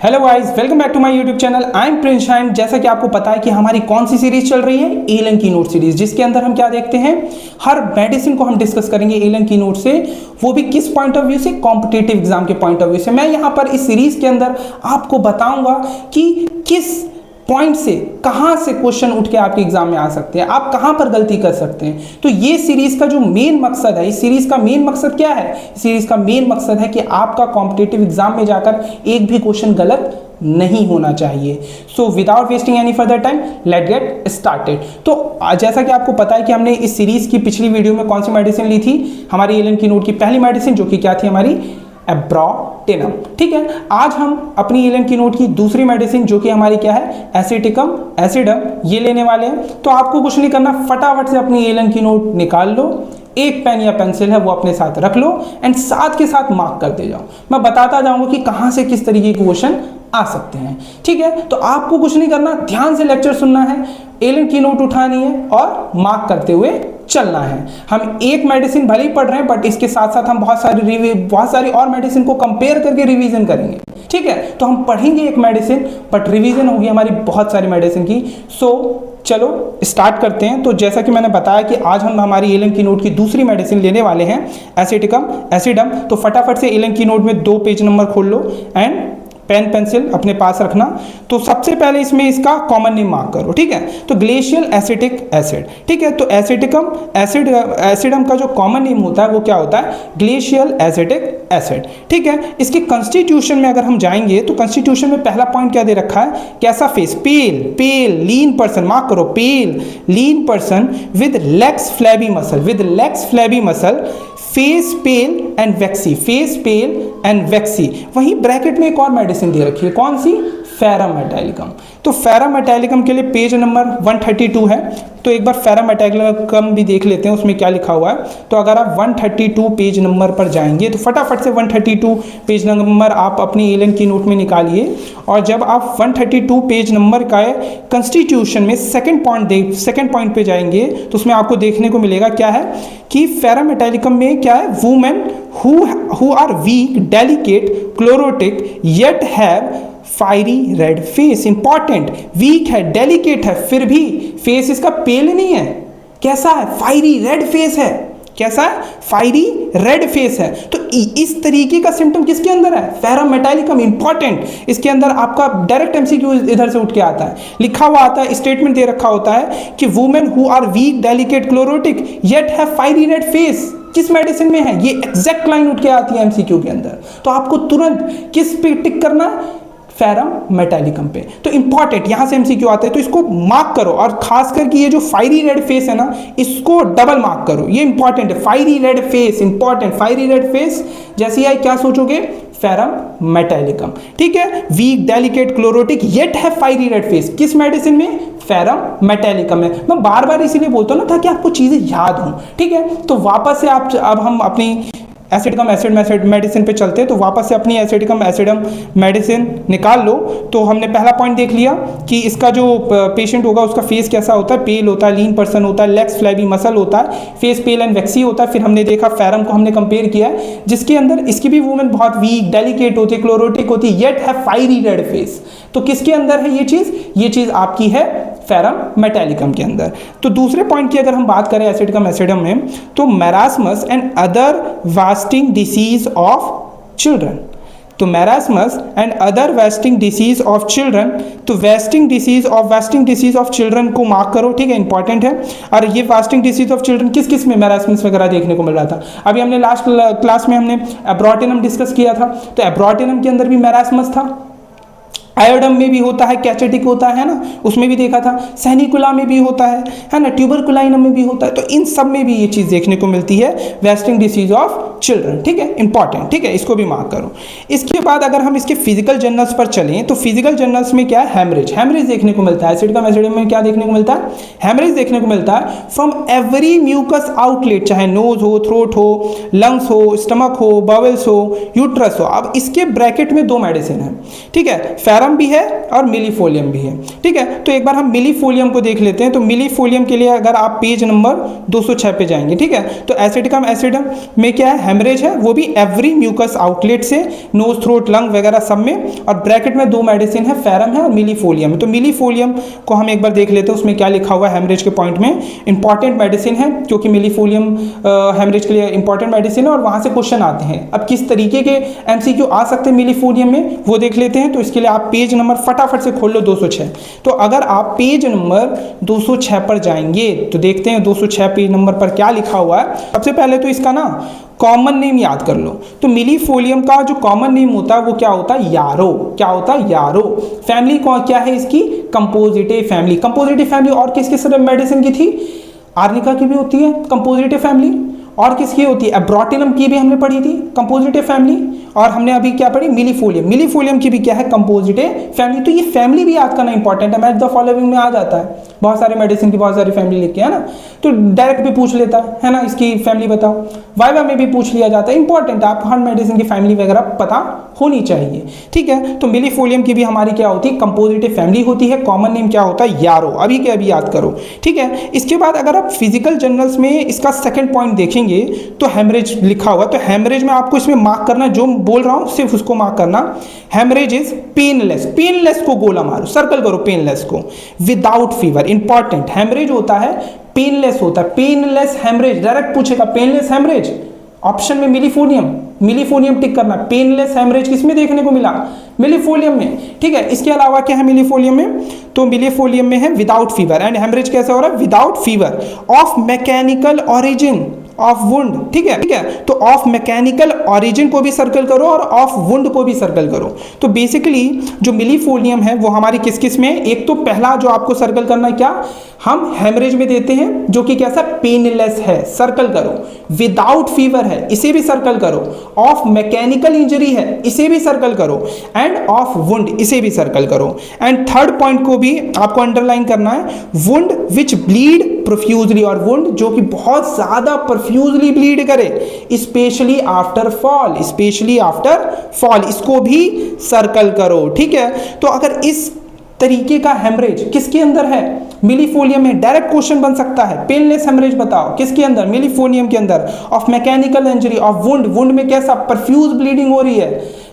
Hello guys, welcome back to my YouTube channel. I am Prince and जैसा कि आपको पता है कि हमारी कौन सी सीरीज चल रही है, एलन की नोट सीरीज, जिसके अंदर हम क्या देखते हैं, हर मेडिसिन को हम डिस्कस करेंगे एलन की नोट से, वो भी किस पॉइंट ऑफ व्यू से, कॉम्पिटिटिव एग्जाम के पॉइंट ऑफ व्यू से। मैं यहाँ पर इस सीरीज के अंदर आपको बताऊंगा कि किस पॉइंट से कहां से क्वेश्चन उठ के आपके एग्जाम में आ सकते हैं, आप कहां पर गलती कर सकते हैं। तो ये सीरीज का जो मेन मकसद है, इस सीरीज का मेन मकसद क्या है, इस सीरीज का मेन मकसद है कि आपका कॉम्पिटिटिव एग्जाम में जाकर एक भी क्वेश्चन गलत नहीं होना चाहिए। So without wasting any further time let get started. तो जैसा कि आपको पता है कि हमने इस सीरीज की पिछली वीडियो में कौन सी मेडिसिन ली थी, हमारी एलन की नोट की पहली मेडिसिन, जो कि क्या थी, हमारी एब्रोटेनम। ठीक है, आज हम अपनी एलन की नोट की दूसरी मेडिसिन, जो कि हमारी क्या है, एसिटिकम एसिडम, ये लेने वाले हैं। तो आपको कुछ नहीं करना, फटाफट से अपनी एलन की नोट निकाल लो, एक पेन या पेंसिल है वो अपने साथ रख लो एंड साथ के साथ मार्क करते जाओ। मैं बताता जाऊंगा कि कहां से किस तरीके के क्वेश्चन आ सकते हैं। ठीक है, तो आपको कुछ नहीं करना, ध्यान से लेक्चर सुनना है, एलन की नोट उठानी है और मार्क करते हुए चलना है। हम एक मेडिसिन भले ही पढ़ रहे हैं, बट इसके साथ साथ हम बहुत सारी और मेडिसिन को कंपेयर करके रिवीजन करेंगे। ठीक है, तो हम पढ़ेंगे एक मेडिसिन, बट रिवीजन होगी हमारी बहुत सारी मेडिसिन की। सो चलो स्टार्ट करते हैं। तो जैसा कि मैंने बताया कि आज हम हमारी एलन की नोट की दूसरी मेडिसिन लेने वाले हैं, एसिटिकम एसिडम। तो फटाफट से एलन की नोट में 2 पेज नंबर खोल लो एंड पेन पेंसिल अपने पास रखना। तो सबसे पहले इसमें इसका कॉमन नेम मार्क करो। ठीक है, तो ग्लेशियल एसिटिक एसिड। ठीक है, तो एसिटिकम एसिडम का जो कॉमन नेम होता है वो क्या होता है, ग्लेशियल एसिटिक एसिड। ठीक है, इसके कॉन्स्टिट्यूशन में अगर हम जाएंगे तो कॉन्स्टिट्यूशन में पहला पॉइंट क्या दे रखा है, कैसा face, pale lean person, mark करो, pale lean person with legs flabby muscle, face pale and waxy, face pale and waxy. वहीं ब्रैकेट में एक और मेडिसिन दे रखी है, कौन सी, फेरामेटालिकम। तो फेरामेटालिकम के लिए पेज नंबर 132 है। तो एक बार फेरामेटालिकम भी देख लेते हैं उसमें क्या लिखा हुआ है। तो अगर आप 132 पेज नंबर पर जाएंगे तो फटाफट से 132 पेज नंबर आप अपनी एलन की नोट में निकालिए, और जब आप 132 पेज नंबर का कॉन्स्टिट्यूशन में सेकंड पॉइंट पे जाएंगे तो उसमें आपको देखने को मिलेगा क्या है कि फेरामेटालिकम में क्या है, women who are weak, delicate, chlorotic, yet have fiery red face. Important, weak है, डेलिकेट है, फिर भी फेस इसका पेल नहीं है, कैसा है, फायरी रेड फेस है। कैसा है, फायरी रेड फेस है। तो इस तरीके का सिम्टम किसके अंदर है, फेरामेटालिकम। इंपॉर्टेंट, इसके अंदर आपका डायरेक्ट एमसीक्यू इधर से उठ के आता है, लिखा हुआ आता है, स्टेटमेंट दे रखा होता है कि women who are weak, delicate, chlorotic, yet have fiery red face. किस मेडिसिन में है, ये एग्जैक्ट लाइन उठ के आती है एमसीक्यू के अंदर। तो आपको तुरंत किस पे टिक करना है, फेरामेटालिकम पे। तो इंपॉर्टेंट, यहां से एमसीक्यू आता है, तो इसको मार्क करो, और खास करके ये जो फायरी रेड फेस है ना, इसको डबल मार्क करो, ये इंपॉर्टेंट है। Fiery red face, important, fiery red face जैसे आई क्या सोचोगे, फेरामेटालिकम। ठीक है, वीक, डेलिकेट, क्लोरोटिक, येट है फायरी रेड फेस, किस मेडिसिन में, फेरामेटालिकम में। मैं बार बार इसीलिए बोलता हूं ना ताकि आपको चीजें याद हों। ठीक है, तो वापस से अब हम अपनी एसिटिकम एसिड मेडिसिन पे चलते हैं। तो वापस से अपनी एसिटिकम एसिडम मेडिसिन निकाल लो। तो हमने पहला पॉइंट देख लिया कि इसका जो पेशेंट होगा उसका फेस कैसा होता है, पेल होता है, लीन पर्सन होता है, लेग्स फ्लैबी मसल होता है, फेस पेल एंड वैक्सी होता है। फिर हमने देखा फेरम को हमने कंपेयर किया है, जिसके अंदर इसकी भी वुमेन बहुत वीक, डेलिकेट होती है, क्लोरोटिक होती है, येट है फायरी रेड फेस। तो किसके अंदर है ये चीज आपकी है फेरामेटालिकम के अंदर। तो दूसरे पॉइंट की अगर हम बात करें एसिटिकम एसिडम में, तो marasmus and other wasting disease of children. तो marasmus and other wasting disease of children, तो वेस्टिंग डिसीज ऑफ चिल्ड्रन को मार्क करो। ठीक है, इंपॉर्टेंट है। और ये वेस्टिंग डिसीज ऑफ चिल्ड्रन किस किस में मैरास्मस वगैरह देखने को मिल रहा था, अभी हमने लास्ट क्लास में हमने एब्रोटेनम डिस्कस किया था। तो एब्रोटेनम के अंदर भी मैरास्मस था, आयोडम में भी होता है, कैचेटिक होता है ना, उसमें भी देखा था, सैनिकुला में भी होता है ना, ट्यूबरकुलाइनम में भी होता है। तो इन सब में भी ये चीज देखने को मिलती है, वेस्टिंग डिसीज ऑफ चिल्ड्रन। ठीक है, इंपॉर्टेंट। ठीक है, इसको भी मार्क करो। इसके बाद अगर हम इसके फिजिकल जर्नल्स पर चलें तो फिजिकल जर्नल्स में क्या है, हेमरेज देखने को मिलता है। एसिटिकम एसिडम में क्या देखने को मिलता है, हेमरेज देखने को मिलता है फ्रॉम एवरी म्यूकस आउटलेट, चाहे नोज हो, थ्रोट हो, लंग्स हो, स्टमक हो, बाउल्स हो, यूट्रस हो। अब इसके ब्रैकेट में 2 मेडिसिन है। ठीक है, फेरम भी है और मिलीफोलियम भी है, ठीक है। तो एक बार हम मिलीफोलियम को देख लेते हैं। तो मिलीफोलियम के लिए अगर आप पेज नंबर 206 पे जाएंगे, ठीक है, तो एसिटिकम एसिडम में क्या है, हेमरेज है, वो भी एवरी म्यूकस आउटलेट से, नोज थ्रोट लंग वगैरह सब में, और ब्रैकेट में 2 मेडिसिन है, फेरम है और मिलीफोलियम। तो मिलीफोलियम को हम एक बार देख लेते हैं, उसमें क्या लिखा हुआ है हेमरेज के पॉइंट में। इंपॉर्टेंट मेडिसिन है क्योंकि मिलीफोलियम हेमरेज के लिए इंपॉर्टेंट मेडिसिन है और वहां से क्वेश्चन आते हैं। अब किस तरीके के एमसीक्यू आ सकते हैं मिलीफोलियम में वो देख लेते हैं। तो इसके लिए आप पेज नंबर फटाफट से खोल लो 206। तो अगर आप पेज नंबर 206 पर जाएंगे तो देखते हैं 206 पेज नंबर पर क्या लिखा हुआ है। सबसे पहले तो इसका ना कॉमन नेम याद कर लो। तो मिलीफोलियम का जो कॉमन नेम होता है वो क्या होता है, यारो। क्या होता है, यारो। फैमिली क्या है इसकी, कंपोजिटे फैमिली। कंपोजिटे फैमिली और किस किस मेडिसिन की थी, आर्निका की भी होती है कंपोजिटे फैमिली, और किसकी होती है, एब्रोटिनम की भी हमने पढ़ी थी कंपोजिटे फैमिली, और हमने अभी क्या पढ़ी, मिलीफोलियम। मिलीफोलियम की भी क्या है, कंपोजिटे फैमिली। तो ये फैमिली भी याद करना इंपॉर्टेंट है, मैच द फॉलोइंग में आ जाता है, बहुत सारे मेडिसिन की बहुत सारी फैमिली लिख के, है ना। तो डायरेक्ट भी पूछ लेता है ना, इसकी फैमिली बताओ। वाइवा में भी पूछ लिया जाता है, इंपॉर्टेंट है, आप हर मेडिसिन की फैमिली वगैरह पता होनी चाहिए, ठीक है। तो मिलीफोलियम की भी हमारी क्या होती है, कंपोजिटे फैमिली होती है। कॉमन नेम क्या होता है, यारो। अभी के अभी याद करो, ठीक है। इसके बाद अगर आप फिजिकल जर्नल्स में इसका सेकंड पॉइंट देखेंगे तो हेमरेज लिखा हुआ, तो हेमरेज में आपको इसमें मार्क करना, जो बोल रहा हूं सिर्फ उसको मार्क करना। हेमरेज इज पेनलेस, पेनलेस को गोला मारो, सर्कल करो पेनलेस को, विदाउट फीवर। इंपॉर्टेंट, हेमरेज होता है पेनलेस होता है, पेनलेस हेमरेज। डायरेक्ट पूछेगा पेनलेस हेमरेज, ऑप्शन में मिलीफोलियम, मिलीफोलियम टिक करना। पेनलेस हेमरेज किसमें देखने को मिला, मिलीफोलियम में, ठीक है। इसके अलावा क्या है मिलीफोलियम में, तो मिलीफोलियम में है विदाउट फीवर। एंड हेमरेज कैसा हो रहा है, without fever, of mechanical origin of wound, ठीक है, ठीक है। तो ऑफ मैकेनिकल ऑरिजिन को भी सर्कल करो और ऑफ वुंड को भी सर्कल करो। तो बेसिकली जो मिलीफोलियम है वो हमारी किस किस में, एक तो पहला जो आपको सर्कल करना है, क्या हम हेमरेज में देते हैं, जो कि कैसा, पेनलेस है, सर्कल करो। विदाउट फीवर है, इसे भी सर्कल करो। ऑफ मैकेनिकल इंजरी है, इसे भी सर्कल करो। एंड ऑफ वुंड, इसे भी सर्कल करो। एंड थर्ड पॉइंट को भी आपको अंडरलाइन करना है, वुंड विच ब्लीड प्रोफ्यूजली, और वुंड जो कि बहुत ज्यादा प्रोफ्यूजली ब्लीड करे, specially after fall, specially after fall, इसको भी सर्कल करो, ठीक है। तो अगर इस तरीके का हेमरेज किसके अंदर है, मिलीफोलियम में, डायरेक्ट क्वेश्चन बन सकता है, पेनलेस हेमरेज बताओ किसके अंदर, मिलीफोलियम के अंदर। Of mechanical injury, of wound, wound में कैसा परफ्यूज ब्लीडिंग हो रही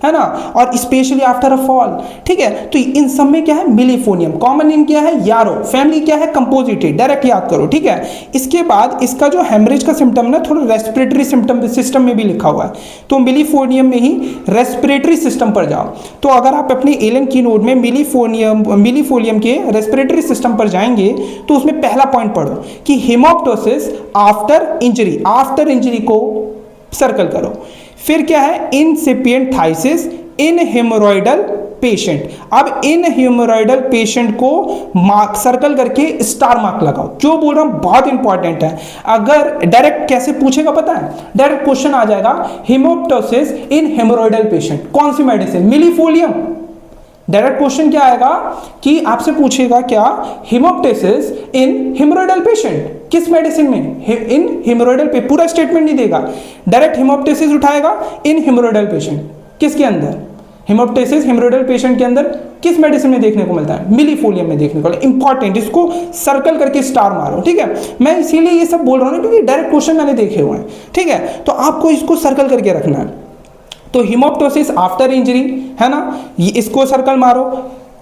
है ना, और स्पेशली आफ्टर अ फॉल, ठीक है। तो इन सब में क्या है, मिलीफोलियम। कॉमन नेम क्या है, यारो। फैमिली क्या है, कंपोजिटे, डायरेक्ट याद करो, ठीक है। इसके बाद इसका जो हेमरेज का सिम्टम ना थोड़ा रेस्पिरेटरी सिस्टम में भी लिखा हुआ है, तो मिलीफोलियम में ही रेस्पिरेटरी सिस्टम पर जाओ। तो अगर आप अपने एलन की नोट में मिलीफोलियम के रेस्पिरेटरी सिस्टम पर जाएंगे तो उसमें पहला पॉइंट पढ़ो कि हेमोप्टोसिस आफ्टर इंजरी, आफ्टर इंजरी को सर्कल करो। फिर क्या है, इनसिपिएंट थाइसिस इन हेमोरॉइडल पेशेंट। अब इन हेमोरॉइडल पेशेंट को मार्क सर्कल करके स्टार मार्क लगाओ। जो बोल रहा हूं बहुत इंपॉर्टेंट है। अगर डायरेक्ट कैसे पूछेगा पता है, डायरेक्ट क्वेश्चन आ जाएगा, हेमोप्टोसिस इन हेमोरॉइडल पेशेंट, कौन सी मेडिसिन, मिलीफोलियम। डायरेक्ट क्वेश्चन क्या आएगा कि आपसे पूछेगा क्या, हेमोप्टोसिस इन हेमोरॉइडल पेशेंट, किस मेडिसिन में, इन हेमोरॉइडल पे, पूरा स्टेटमेंट नहीं देगा, डायरेक्ट हेमोप्टोसिस उठाएगा, इन हेमोरॉइडल पेशेंट, किसके अंदर, हेमोप्टोसिस हेमोरॉइडल पेशेंट के अंदर किस मेडिसिन में देखने को मिलता है, मिलीफोलियम में देखने को। इंपॉर्टेंट, इसको सर्कल करके स्टार मारो, ठीक है। मैं इसीलिए ये सब बोल रहा हूं क्योंकि डायरेक्ट क्वेश्चन मैंने देखे हुए हैं, ठीक है। तो आपको इसको सर्कल करके रखना है। तो हिमोप्टोसिस आफ्टर इंजरी है ना, ये इसको सर्कल मारो।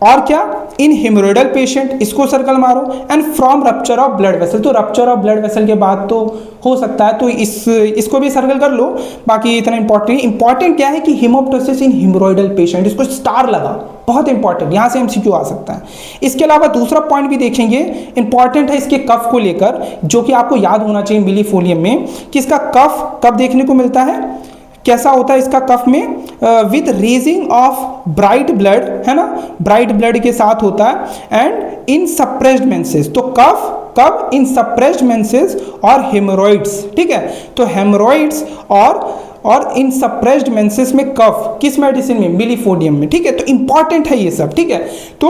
और क्या, इन हेमोरॉइडल पेशेंट, इसको सर्कल मारो। And from rupture of blood vessel, तो रप्चर ऑफ ब्लड वेसल के बाद तो हो सकता है, तो इसको भी सर्कल कर लो। बाकी इतना इंपॉर्टेंट क्या है कि हिमोप्टोसिस इन हेमोरॉइडल पेशेंट, इसको स्टार लगा, बहुत इंपॉर्टेंट, यहां से एमसीक्यू आ सकता है। इसके अलावा दूसरा पॉइंट भी देखेंगे, इंपॉर्टेंट है इसके कफ को लेकर, जो कि आपको याद होना चाहिए मिलीफोलियम में, कि इसका कफ कब देखने को मिलता है, कैसा होता है इसका कफ में, with raising of bright blood, है ना, ब्राइट ब्लड के साथ होता है। एंड इन सप्रेस्ड मेंसेस, तो कफ कब, इन सप्रेस्ड मेंसेस और हेमोरॉइड्स, ठीक है। तो हेमोरॉइड्स और इन सप्रेस्ड मेंसेस में कफ, किस मेडिसिन में, मिलीफोलियम में, ठीक है। तो इंपॉर्टेंट है ये सब, ठीक है। तो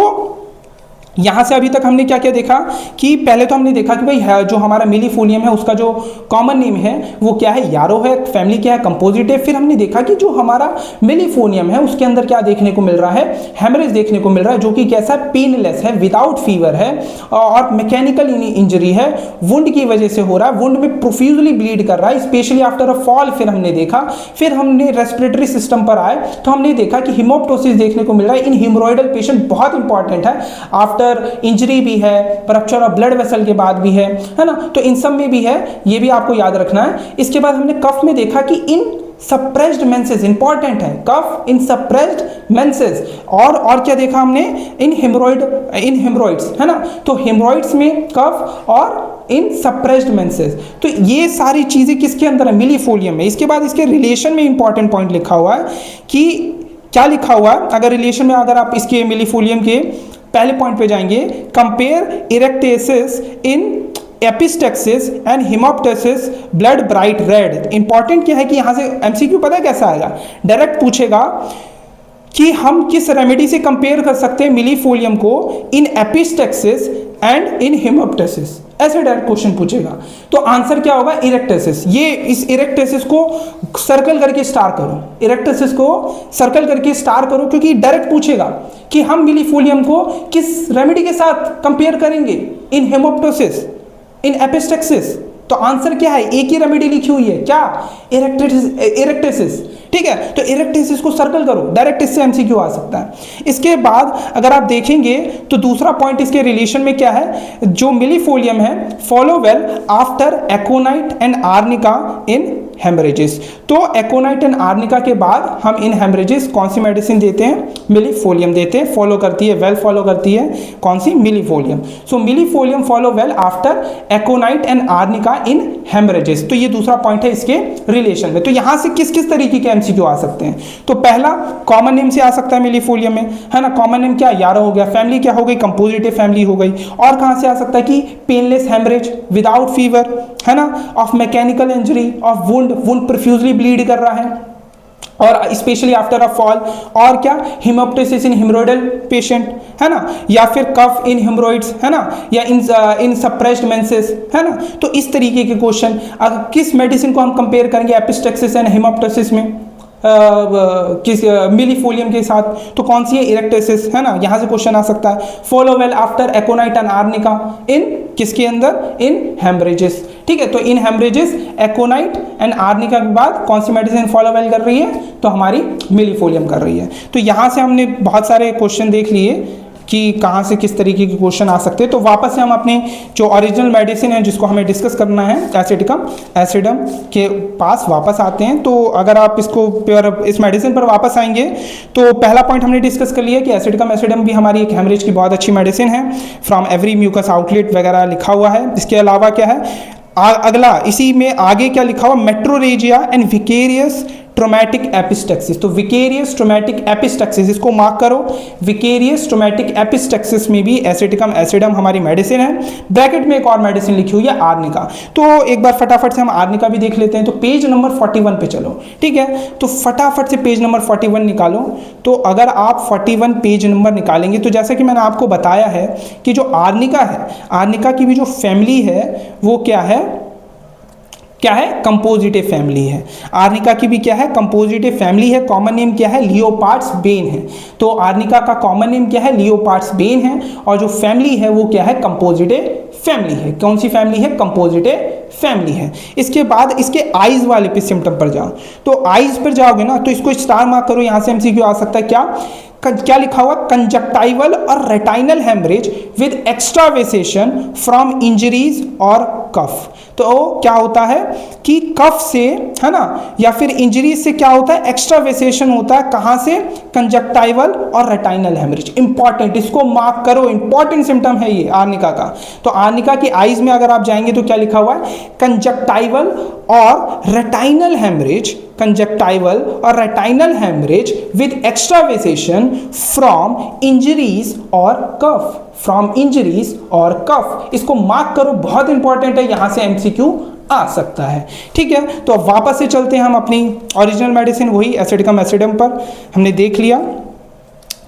यहाँ से अभी तक हमने क्या क्या देखा कि पहले तो हमने देखा कि भाई जो हमारा मिलीफोलियम है उसका जो कॉमन नेम है वो क्या है, यारो है, फैमिली क्या है, कंपोजिट है। फिर हमने देखा कि जो हमारा मिलीफोलियम है उसके अंदर क्या देखने को मिल रहा है, हेमरेज देखने को मिल रहा है, जो कि कैसा है, पेनलेस है, विदाउट फीवर है और मैकेनिकल इंजरी है, वुंड की वजह से हो रहा है, वुंड में प्रोफ्यूजली ब्लीड कर रहा है, स्पेशली आफ्टर अ फॉल। फिर हमने देखा, फिर हमने रेस्पिरेटरी सिस्टम पर आए तो हमने देखा कि हिमोप्टोसिस देखने को मिल रहा है इन हिमोरॉइडल पेशेंट, बहुत इंपॉर्टेंट है, आफ्टर इंजरी भी है, रप्चर ऑफ ब्लड वेसल के बाद भी है ना, तो इन सब में भी है, ये भी आपको याद रखना है। इसके बाद हमने कफ में देखा कि इन सप्रेस्ड मेंसेस, इंपॉर्टेंट है कफ इन सप्रेस्ड मेंसेस, और क्या देखा हमने, इन हेमरॉइड्स है ना, तो हेमरॉइड्स में कफ और इन सप्रेस्ड मेंसेस। तो ये सारी चीजें किसके अंदर है, मिलीफोलियम में। इसके बाद इसके रिलेशन में इंपॉर्टेंट पॉइंट लिखा हुआ है कि क्या लिखा हुआ है, अगर रिलेशन में अगर आप इसके मिलीफोलियम के पहले पॉइंट पे जाएंगे, कंपेयर इरेक्टेसिस in epistaxis and haemoptysis blood bright red. Important क्या है कि यहां से एमसीक्यू पता है कैसा आएगा, डायरेक्ट पूछेगा कि हम किस रेमेडी से कंपेयर कर सकते हैं मिलीफोलियम को इन एपिस्टेक्सिस एंड इन हिमोप्टेसिस, ऐसे डायरेक्ट क्वेश्चन पूछेगा। तो आंसर क्या होगा, इरेक्टेसिस। ये इस इरेक्टेसिस को सर्कल करके स्टार करो, इरेक्टेसिस को सर्कल करके स्टार करो, क्योंकि डायरेक्ट पूछेगा कि हम मिलीफोलियम को किस रेमेडी के साथ कंपेयर करेंगे, इन हेमोप्टोसिस, इन एपिस्टेक्सिस। तो आंसर क्या है, एक ही रेमेडी लिखी हुई है, क्या, इरेक्टेसिस। ठीक है, तो इरेक्टेसिस को सर्कल करो, डायरेक्ट इससे एमसीक्यू आ सकता है। इसके बाद अगर आप देखेंगे तो दूसरा पॉइंट इसके रिलेशन में क्या है, जो मिलीफोलियम है, follow well after aconite and arnica in haemorrhages. तो एकोनाइट एंड आर्निका के बाद हम इन हेमरेजेस कौन सी मेडिसिन देते हैं, मिलीफोलियम देते हैं, फॉलो करती है, वेल फॉलो करती है कौन सी, millefolium. So millefolium follow well after aconite and arnica in haemorrhages. तो ये दूसरा पॉइंट है इसके रिलेशन में। तो यहां से किस किस तरीके के एमसीक्यू आ सकते हैं, तो पहला कॉमन नेम से आ सकता है मिलीफोलियम में, है ना, कॉमन नेम क्या, यारो हो गया, फैमिली क्या हो गई, कंपोजिटिव फैमिली हो गई, और कहां से आ सकता है कि पेनलेस हेमरेज विदाउट फीवर, है ना, of mechanical injury, of wound profusely bleed कर रहा है, और स्पेशली आफ्टर अ फॉल, और क्या, हिमोप्टेसिस इन हिमोरॉइडल पेशेंट, है ना, या फिर कफ इन हिमोरॉइड्स, है ना, या इन सप्रेस्ड मेंसेस, है ना। तो इस तरीके के क्वेश्चन, अगर किस मेडिसिन को हम कंपेयर करेंगे एपिस्टेक्सिस एंड हिमोप्टेसिस में, किस मिलीफोलियम के साथ, तो कौन सी है, इरेक्टेसिस, है ना, यहां से क्वेश्चन आ सकता है। Follow well after aconite and arnica in किसके अंदर, इन हेमरेजेस। ठीक है, तो in haemorrhages aconite and arnica के बाद कौन सी मेडिसिन फॉलो वेल कर रही है, तो हमारी मिलीफोलियम कर रही है। तो यहां से हमने बहुत सारे क्वेश्चन देख लिए कि कहाँ से किस तरीके के क्वेश्चन आ सकते हैं। तो वापस से हम अपने जो ओरिजिनल मेडिसिन है जिसको हमें डिस्कस करना है, एसिडम के पास वापस आते हैं। तो अगर आप इस मेडिसिन पर वापस आएंगे तो पहला पॉइंट हमने डिस्कस कर लिया कि एसिडम भी हमारी एक हेमरेज की बहुत अच्छी मेडिसिन है, फ्रॉम एवरी म्यूकस आउटलेट वगैरह लिखा हुआ है। इसके अलावा क्या है, अगला इसी में आगे क्या लिखा हुआ, metrorrhagia and vicarious traumatic epistaxis. तो विकेरियस ट्रोमैटिक एपिस्टेक्सिस, इसको मार्क करो, विकेरियस ट्रोमैटिक एपिस्टेक्सिस में भी एसिडम हमारी मेडिसिन है। ब्रैकेट में एक और मेडिसिन लिखी हुई है, आर्निका। तो एक बार फटाफट से हम आर्निका भी देख लेते हैं। तो पेज नंबर 41 पे चलो, ठीक है, तो फटाफट से पेज नंबर 41 निकालो। तो अगर आप 41 पेज नंबर निकालेंगे तो जैसा कि मैंने आपको बताया है कि जो आर्निका है, आर्निका की भी जो फैमिली है वो क्या है, कंपोजिटिव फैमिली है। आर्निका की भी क्या है, कंपोजिटिव फैमिली है। कॉमन नेम क्या है, लियोपार्ड्स बेन है। तो आर्निका का कॉमन नेम क्या है, लियोपार्ड्स बेन है, और जो फैमिली है वो क्या है, कंपोजिटिव फैमिली है। कौन सी फैमिली है, कंपोजिटिव फैमिली है। इसके बाद इसके आइज वाले पे सिम्टम पर जाओ। तो आइज पर जाओगे ना तो इसको स्टार मार्क करो, यहां से एमसीक्यू आ सकता है। क्या लिखा हुआ, कंजक्टाइवल और retinal haemorrhage with extravasation from injuries और कफ। तो क्या होता है कि कफ से, है ना, या फिर इंजरीज से क्या होता है, एक्स्ट्रावेसेशन होता है। कहां से, कंजक्टाइवल और रेटाइनल हेमरेज। इंपॉर्टेंट, इसको मार्क करो, इंपॉर्टेंट सिम्टम है ये आर्निका का। तो आर्निका की आइज में अगर आप जाएंगे तो क्या लिखा हुआ है, कंजक्टाइवल और रेटाइनल हेमरेज, कंजक्टाइवल और retinal haemorrhage with extravasation from injuries और कफ, फ्रॉम इंजरीज और कफ। इसको मार्क करो, बहुत इंपॉर्टेंट है, यहां से एमसीक्यू आ सकता है। ठीक है, तो अब वापस से चलते हैं हम अपनी ओरिजिनल मेडिसिन, वही एसिडम पर हमने देख लिया।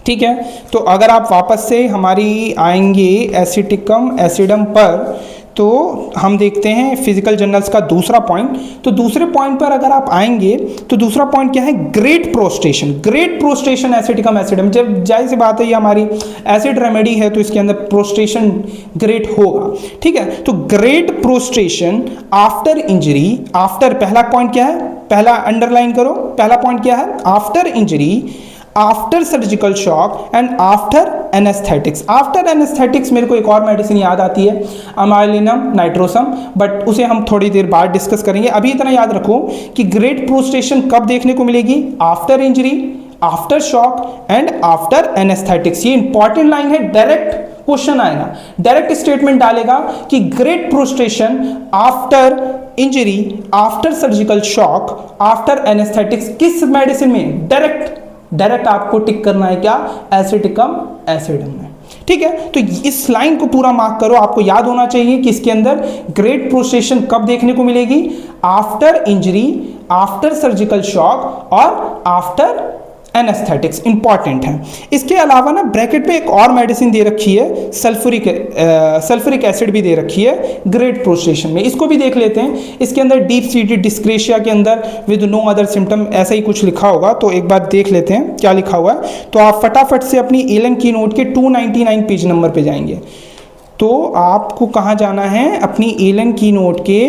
ठीक है। तो अगर आप वापस से हमारी आएंगे एसिटिकम एसिडम पर, तो हम देखते हैं फिजिकल जर्नल्स का दूसरा पॉइंट। तो दूसरे पॉइंट पर अगर आप आएंगे तो दूसरा पॉइंट क्या है, ग्रेट प्रोस्टेशन। ग्रेट प्रोस्टेशन एसिटिकम एसिडम, जब जाहिर सी बात है ये हमारी एसिड रेमेडी है तो इसके अंदर प्रोस्टेशन ग्रेट होगा, ठीक है। तो great prostration after injury, after, पहला पॉइंट क्या है, पहला अंडरलाइन करो, पहला पॉइंट क्या है, after injury, after surgical shock and after anaesthetics. After anaesthetics मेरे को एक और मेडिसिन याद आती है, अमाइलिनम नाइट्रोसम, बट उसे हम थोड़ी देर बाद डिस्कस करेंगे। अभी इतना याद रखो कि ग्रेट प्रोस्टेशन कब देखने को मिलेगी, after injury, after shock and after anaesthetics. ये इंपॉर्टेंट लाइन है, डायरेक्ट क्वेश्चन आएगा, डायरेक्ट स्टेटमेंट डालेगा कि great prostration after injury, after surgical shock, after anaesthetics किस मेडिसिन में, डायरेक्ट आपको टिक करना है क्या, एसिटिकम एसिडम में, ठीक है। तो इस लाइन को पूरा मार्क करो, आपको याद होना चाहिए कि इसके अंदर ग्रेट प्रोस्टेशन कब देखने को मिलेगी, after injury, after surgical shock और आफ्टर एनेस्थेटिक्स, इंपॉर्टेंट है। इसके अलावा ना ब्रैकेट पे एक और मेडिसिन दे रखी है, सल्फ्यूरिक एसिड भी दे रखी है ग्रेट प्रोस्टेशन में, इसको भी देख लेते हैं। इसके अंदर डीप सीटेड डिस्क्रेशिया के अंदर विद नो अदर सिम्टम ऐसा ही कुछ लिखा होगा, तो एक बार देख लेते हैं क्या लिखा हुआ है। तो आप फटाफट से अपनी एलन की नोट के 299 पेज नंबर पे जाएंगे। तो आपको कहाँ जाना है, अपनी एलन की नोट के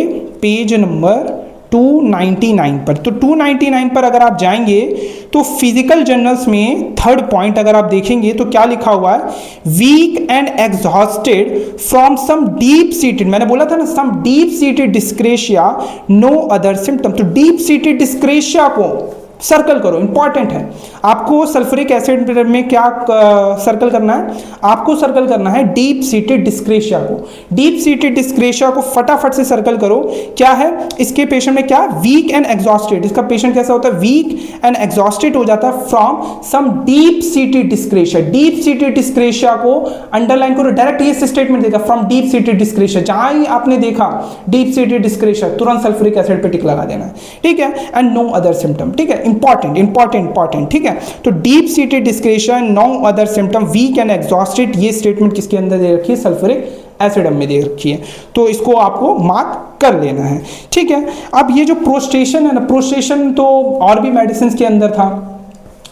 पेज नंबर 299 पर। तो 299 पर अगर आप जाएंगे तो फिजिकल जर्नल्स में थर्ड पॉइंट अगर आप देखेंगे तो क्या लिखा हुआ है, weak and exhausted from some deep seated, मैंने बोला था ना some deep seated dyscrasia, no other symptom. तो डीप सीटेड डिस्क्रेशिया को सर्कल करो, इंपॉर्टेंट है। आपको सल्फ्यूरिक एसिड में क्या सर्कल करना है, आपको सर्कल करना है डीप सीटेड डिस्क्रेशिया को। डीप सीटेड डिस्क्रेशिया को फटाफट से सर्कल करो। क्या है इसके पेशेंट में, क्या वीक एंड एग्जॉस्टेड, इसका पेशेंट कैसा होता है, वीक एंड एग्जॉस्टेड हो जाता है from some deep seated dyscrasia. Deep seated dyscrasia को अंडरलाइन करो, डायरेक्ट ये स्टेटमेंट देगा फ्रॉम डीप सीटेड डिस्क्रेशिया। जहां ही आपने देखा डीप सीटेड डिस्क्रेशिया, तुरंत सल्फ्यूरिक एसिड पे टिक लगा देना है, ठीक है। एंड नो अदर सिम्टम, ठीक है, इंपॉर्टेंट, ठीक है। तो deep seated dyscrasia, no other symptom, weak and exhausted, ये स्टेटमेंट किसके अंदर दे रखी है, सल्फ्यूरिक एसिडम में दे रखी है। तो इसको आपको मार्क कर लेना है, ठीक है। अब ये जो प्रोस्टेशन है ना, प्रोस्टेशन तो और भी मेडिसिन के अंदर था,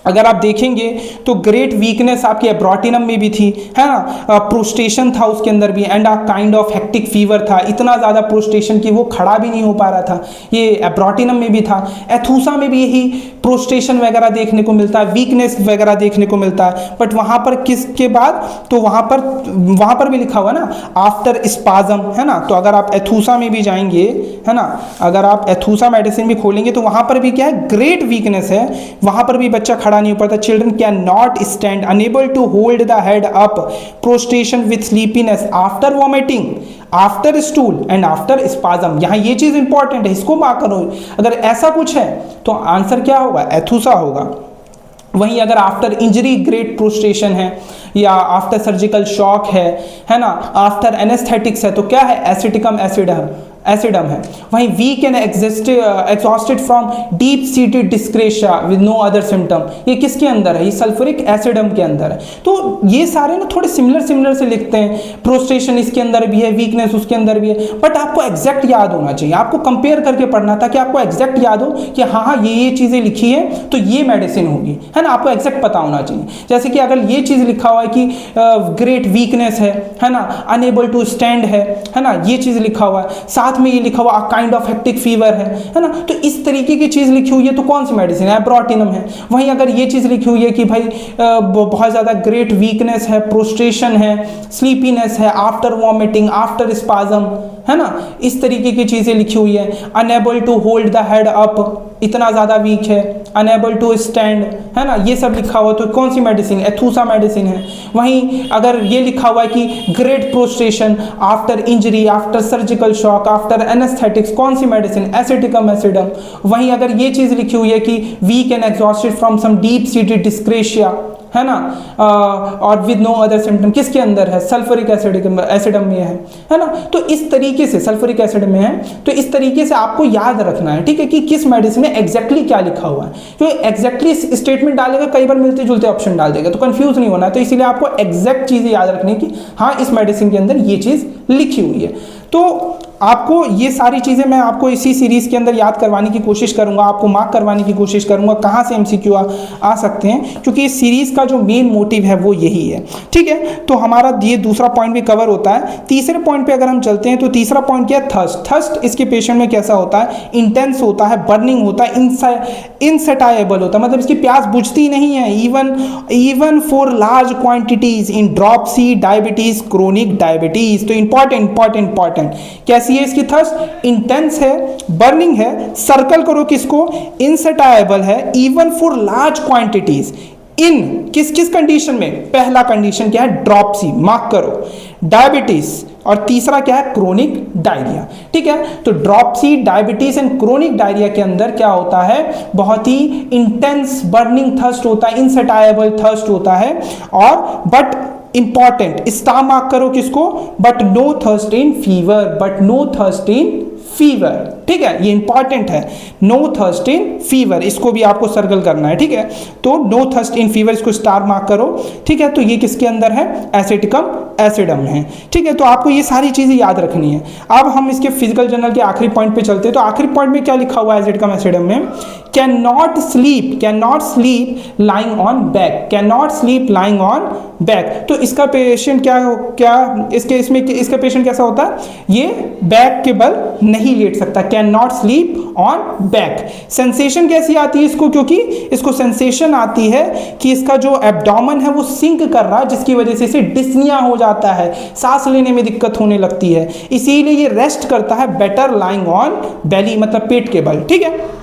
अगर आप देखेंगे तो ग्रेट वीकनेस आपकी एब्रोटिनम में भी थी, है ना, प्रोस्टेशन था उसके अंदर भी, and a kind of hectic fever था, इतना ज़्यादा प्रोस्टेशन कि वो खड़ा भी नहीं हो पा रहा था, ये एब्रोटिनम में भी था। एथूसा में भी यही प्रोस्टेशन वगैरह देखने को मिलता है, वीकनेस वगैरह देखने को मिलता है, बट वहाँ पर किसके बाद, तो वहाँ पर भी लिखा हुआ ना आफ्टर स्पाजम, है ना। तो अगर आप एथूसा में भी जाएंगे, है ना, अगर आप एथूसा मेडिसिन भी खोलेंगे तो वहाँ पर भी क्या है, ग्रेट वीकनेस है, वहाँ पर भी बच्चा खड़ा नहीं हो पाता। Children can not stand, unable to hold the head up, prostration with sleepiness after vomiting, after stool and after spasm. यहां ये चीज इंपॉर्टेंट है, इसको मार्क करो। अगर ऐसा कुछ है तो आंसर क्या होगा, एथूसा होगा। वहीं अगर आफ्टर इंजरी ग्रेट प्रोस्टेशन है या आफ्टर सर्जिकल शॉक है ना, आफ्टर एनेस्थेटिक्स है, तो क्या है, एसिटिकम एसिडम है। वहीं weak and exhausted from deep seated dyscrasia with no other symptom, ये किसके अंदर है, ये सल्फ्यूरिक एसिडम के अंदर है। तो ये सारे ना थोड़े सिमिलर से लिखते हैं, प्रोस्टेशन इसके अंदर भी है, वीकनेस उसके अंदर भी है, बट आपको एग्जैक्ट याद होना चाहिए, आपको कंपेयर करके पढ़ना ताकि आपको एग्जैक्ट याद हो कि हाँ ये चीज़ें लिखी है तो ये मेडिसिन होगी, है ना, आपको एग्जैक्ट पता होना चाहिए। जैसे कि अगर ये चीज़ लिखा हुआ है कि ग्रेट वीकनेस है ना, अनेबल टू स्टैंड है ना, ये चीज़ लिखा हुआ है, साथ में ये लिखा हुआ काइंड ऑफ हेक्टिक फीवर है ना, तो इस तरीके की चीज लिखी हुई है तो कौन सी मेडिसिन है, एब्रोटिनम है। वहीं अगर ये चीज लिखी हुई है कि भाई बहुत ज्यादा ग्रेट वीकनेस है, प्रोस्ट्रेशन है, स्लीपीनेस है, आफ्टर वॉमिटिंग, आफ्टर स्पाजम, है ना, इस तरीके की चीजें लिखी हुई है। Unable to hold the head up, इतना ज्यादा वीक है, अनेबल टू स्टैंड, है ना, ये सब लिखा हुआ तो कौन सी मेडिसिन, एथूसा मेडिसिन है। वहीं अगर ये लिखा हुआ है कि great prostration after injury, after surgical shock, after anaesthetics, कौन सी मेडिसिन, एसिटिकम एसिडम। वहीं अगर ये चीज लिखी हुई है कि weak and exhausted from some deep seated dyscrasia, है ना, और विद नो अदर सिम्टम, किसके अंदर है, सल्फ्यूरिक एसिडम में है ना। तो इस तरीके से सल्फ्यूरिक एसिड में है, तो इस तरीके से आपको याद रखना है, ठीक है, कि किस मेडिसिन में हमने एग्जैक्टली क्या लिखा हुआ है, क्योंकि एग्जैक्टली स्टेटमेंट डालेगा कई बार मिलते जुलते ऑप्शन डाल देगा, तो कंफ्यूज नहीं होना है। तो इसीलिए आपको एग्जैक्ट चीजें याद रखनी कि हाँ इस मेडिसिन के अंदर ये चीज लिखी हुई है। तो आपको ये सारी चीज़ें मैं आपको इसी सीरीज के अंदर याद करवाने की कोशिश करूंगा, आपको मार्क करवाने की कोशिश करूंगा कहाँ से एमसीक्यू आ सकते हैं, क्योंकि इस सीरीज का जो मेन मोटिव है वो यही है। ठीक है, तो हमारा ये दूसरा पॉइंट भी कवर होता है। तीसरे पॉइंट पे अगर हम चलते हैं तो तीसरा पॉइंट क्या है, थर्स्ट। थर्स्ट इसके पेशेंट में कैसा होता है, इंटेंस होता है, बर्निंग होता है, इनसेटाइबल होता है, मतलब इसकी प्यास बुझती नहीं है, even for large quantities in dropsy diabetes, chronic diabetes. तो इंपॉर्टेंट कैसी है इसकी थर्स्ट, इंटेंस है, बर्निंग है, सर्कल करो किसको, इनसेटाइबल है, even for large quantities, in किस कंडीशन में, पहला कंडीशन क्या है, ड्रॉपसी, मार्क करो, डायबिटीज, और तीसरा क्या है, क्रोनिक डायरिया। ठीक है, तो dropsy, diabetes and chronic diarrhoea के अंदर क्या होता है, बहुत ही इंटेंस बर्निंग थर्स्ट होता है, इनसेटाइबल थर्स्ट होता है, और बट इंपॉर्टेंट स्टार मार्क करो किसको, but no thirst in fever, but no thirst in fever. ठीक है, ये इंपॉर्टेंट है, नो थर्स्ट इन फीवर, इसको भी आपको सर्कल करना है। ठीक है, तो नो थर्स्ट इन फीवर इसको स्टार मार्क करो। ठीक है, तो ये किसके अंदर है, एसिटिकम एसिडम है। ठीक है, तो आपको ये सारी चीजें याद रखनी है। अब हम इसके फिजिकल जर्नल के आखिरी पॉइंट पे चलते हैं। तो आखिरी पॉइंट में क्या लिखा हुआ है एसिटिकम एसिडम में, can not sleep lying on back, can not sleep lying on back. तो इसका पेशेंट इसका पेशेंट कैसा होता है, ये बैक के बल नहीं लेट सकता, can not sleep on back. Sensation कैसी आती है इसको, क्योंकि इसको सेंसेशन आती है कि इसका जो एब्डोमेन है वो सिंक कर रहा है, जिसकी वजह से इसे डिस्निया हो जाता है, सांस लेने में दिक्कत होने लगती है, इसीलिए ये रेस्ट करता है बेटर लाइंग ऑन बेली, मतलब पेट के बल। ठीक है,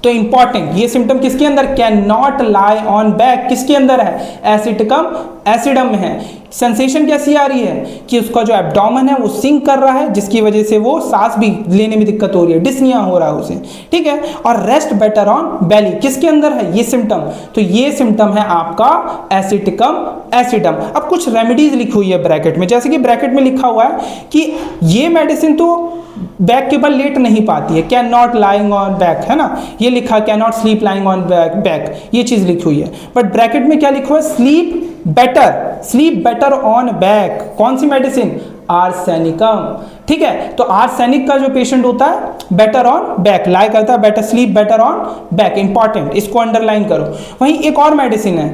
तो इंपॉर्टेंट ये सिम्टम किसके अंदर, can not lie on back, किसके अंदर है, एसिटिकम एसिडम में है। सेंसेशन कैसी आ रही है कि उसका जो एब्डोमेन है वो सिंक कर रहा है, जिसकी वजह से वो सांस भी लेने में दिक्कत हो रही है, डिस्निया हो रहा है उसे। ठीक है, और रेस्ट बेटर ऑन बेली किसके अंदर है, ये सिम्टम, तो ये सिम्टम है आपका एसिटिकम एसिडम। अब कुछ रेमेडीज लिखी हुई है ब्रैकेट में, जैसे कि ब्रैकेट में लिखा हुआ है कि ये मेडिसिन तो बैक के बल लेट नहीं पाती है, can not lying on back, है ना, ये लिखा can not sleep lying on back, ये चीज लिखी हुई है। बट ब्रैकेट में क्या लिखा हुआ है, स्लीप बेटर ऑन बैक। कौन सी मेडिसिन, आर्सेनिकम। ठीक है, तो आर्सेनिक का जो पेशेंट होता है बेटर ऑन बैक लाई करता है, better sleep better on back, important, इसको अंडरलाइन करो। वहीं एक और मेडिसिन है,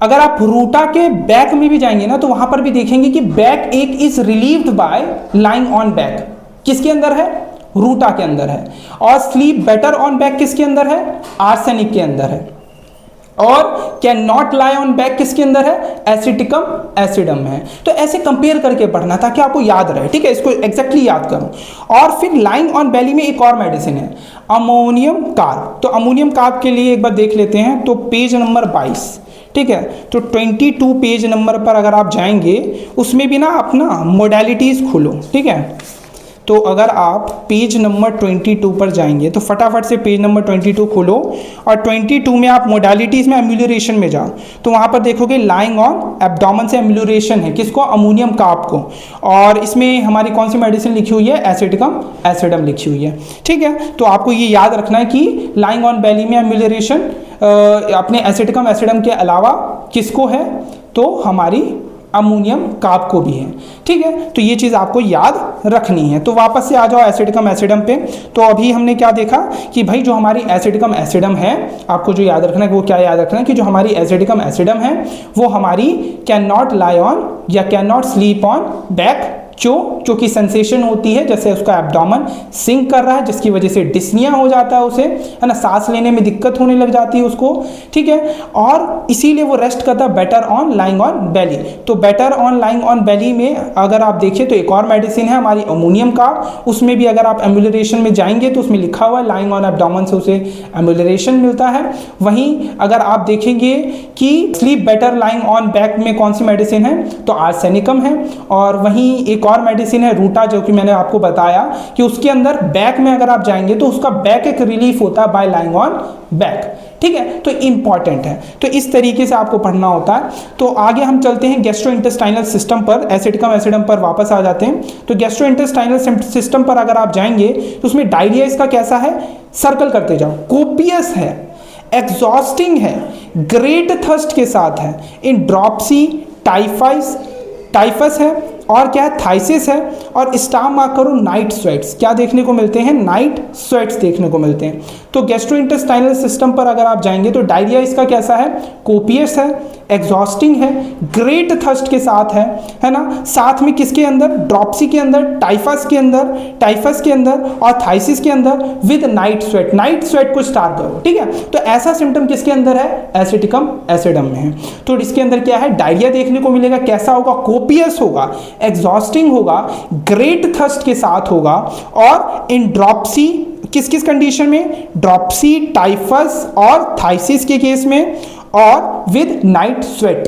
अगर आप रूटा के बैक में भी जाएंगे ना तो वहां पर भी देखेंगे कि बैक एक is relieved by lying on back, किसके अंदर है, रूटा के अंदर है। और स्लीप बेटर ऑन बैक किसके अंदर है, आर्सेनिक के अंदर है। और can not lie on back किसके अंदर है, एसिटिकम एसिडम है। तो ऐसे कंपेयर करके पढ़ना ताकि आपको याद रहे। ठीक है, इसको एग्जैक्टली याद करो। और फिर लाइंग ऑन बेली में एक और मेडिसिन है, अमोनियम कार्ब। तो अमोनियम कार्ब के लिए एक बार देख लेते हैं, तो पेज नंबर 22, ठीक है, तो 22 पेज नंबर पर अगर आप जाएंगे उसमें भी ना अपना मोडालिटीज खोलो। ठीक है, तो अगर आप पेज नंबर 22 पर जाएंगे तो फटाफट से पेज नंबर 22 खोलो, और 22 में आप मोडालिटीज में एम्यूलरेशन में जाओ, तो वहाँ पर देखोगे लाइंग ऑन एब्डोमेन से एम्यूलरेशन है, किसको, अमोनियम कार्ब को। और इसमें हमारी कौन सी मेडिसिन लिखी हुई है, एसिटिकम एसिडम लिखी हुई है। ठीक है, तो आपको ये याद रखना है कि लाइंग ऑन बेली में एम्यूलरेशन अपने एसिटिकम एसिडम के अलावा किसको है, तो हमारी अमोनियम कार्ब को भी है। ठीक है, तो ये चीज़ आपको याद रखनी है। तो वापस से आ जाओ एसिटिकम एसिडम पे। तो अभी हमने क्या देखा कि भाई जो हमारी एसिटिकम एसिडम है, आपको जो याद रखना है वो क्या याद रखना है कि जो हमारी एसिटिकम एसिडम है वो हमारी कैन नॉट लाई ऑन या can not sleep on back, क्योंकि सेंसेशन होती है जैसे उसका एब्डोमेन सिंक कर रहा है, जिसकी वजह से डिस्निया हो जाता है उसे, है ना, सांस लेने में दिक्कत होने लग जाती है उसको। ठीक है, और इसीलिए वो रेस्ट करता है बेटर ऑन लाइंग ऑन बेली। तो बेटर ऑन लाइंग ऑन बेली में अगर आप देखिए तो एक और मेडिसिन है हमारी अमोनियम का, उसमें भी अगर आप एम्यूलरेशन में जाएंगे तो उसमें लिखा हुआ है लाइंग ऑन एब्डोमेन से उसे एम्यूलरेशन मिलता है। वहीं अगर आप देखेंगे कि sleep better lying on back में कौन सी मेडिसिन है, तो आर्सेनिकम है। और वहीं एक और मेडिसिन है रूटा, जो कि मैंने आपको बताया कि उसके अंदर बैक में अगर आप जाएंगे तो उसका बैक एक रिलीफ होता है बाय लाइंग ऑन बैक। ठीक है, तो इंपॉर्टेंट है। तो इस तरीके से आपको पढ़ना होता है। तो आगे हम चलते हैं गैस्ट्रोइंटेस्टाइनल सिस्टम पर, एसिटिकम एसिडम पर वापस आ जाते हैं। तो गैस्ट्रोइंटेस्टाइनल सिस्टम पर अगर आप जाएंगे तो उसमें डायरिया इसका कैसा है, सर्कल करते जाओ, कोपियस है, एग्जॉस्टिंग है, ग्रेट थर्स्ट के साथ है, इन ड्रॉप्सी, टाइफस है, और क्या है, थाइसिस है, और स्टार मार्क करो नाइट स्वेट्स। क्या देखने को मिलते हैं, नाइट स्वेट्स देखने को मिलते हैं। तो गैस्ट्रोइंटेस्टाइनल सिस्टम पर अगर आप जाएंगे तो डायरिया इसका कैसा है, कोपियस है, एग्जॉस्टिंग है, ग्रेट थर्स्ट के साथ है ना। साथ में किसके अंदर, ड्रॉप्सी के अंदर, टाइफस के अंदर और थाइसिस के अंदर, विद नाइट स्वेट को स्टार करो, ठीक है। तो ऐसा सिम्टम किसके अंदर है, एसिटिकम एसिडम में है। तो इसके अंदर क्या है, डायरिया देखने को मिलेगा, कैसा होगा, कोपियस होगा, एग्जॉस्टिंग होगा, ग्रेट थर्स्ट के साथ होगा, और इन ड्रॉप्सी, किस किस कंडीशन में, ड्रॉप्सी, टाइफस और थाइसिस के केस में, और विद नाइट स्वेट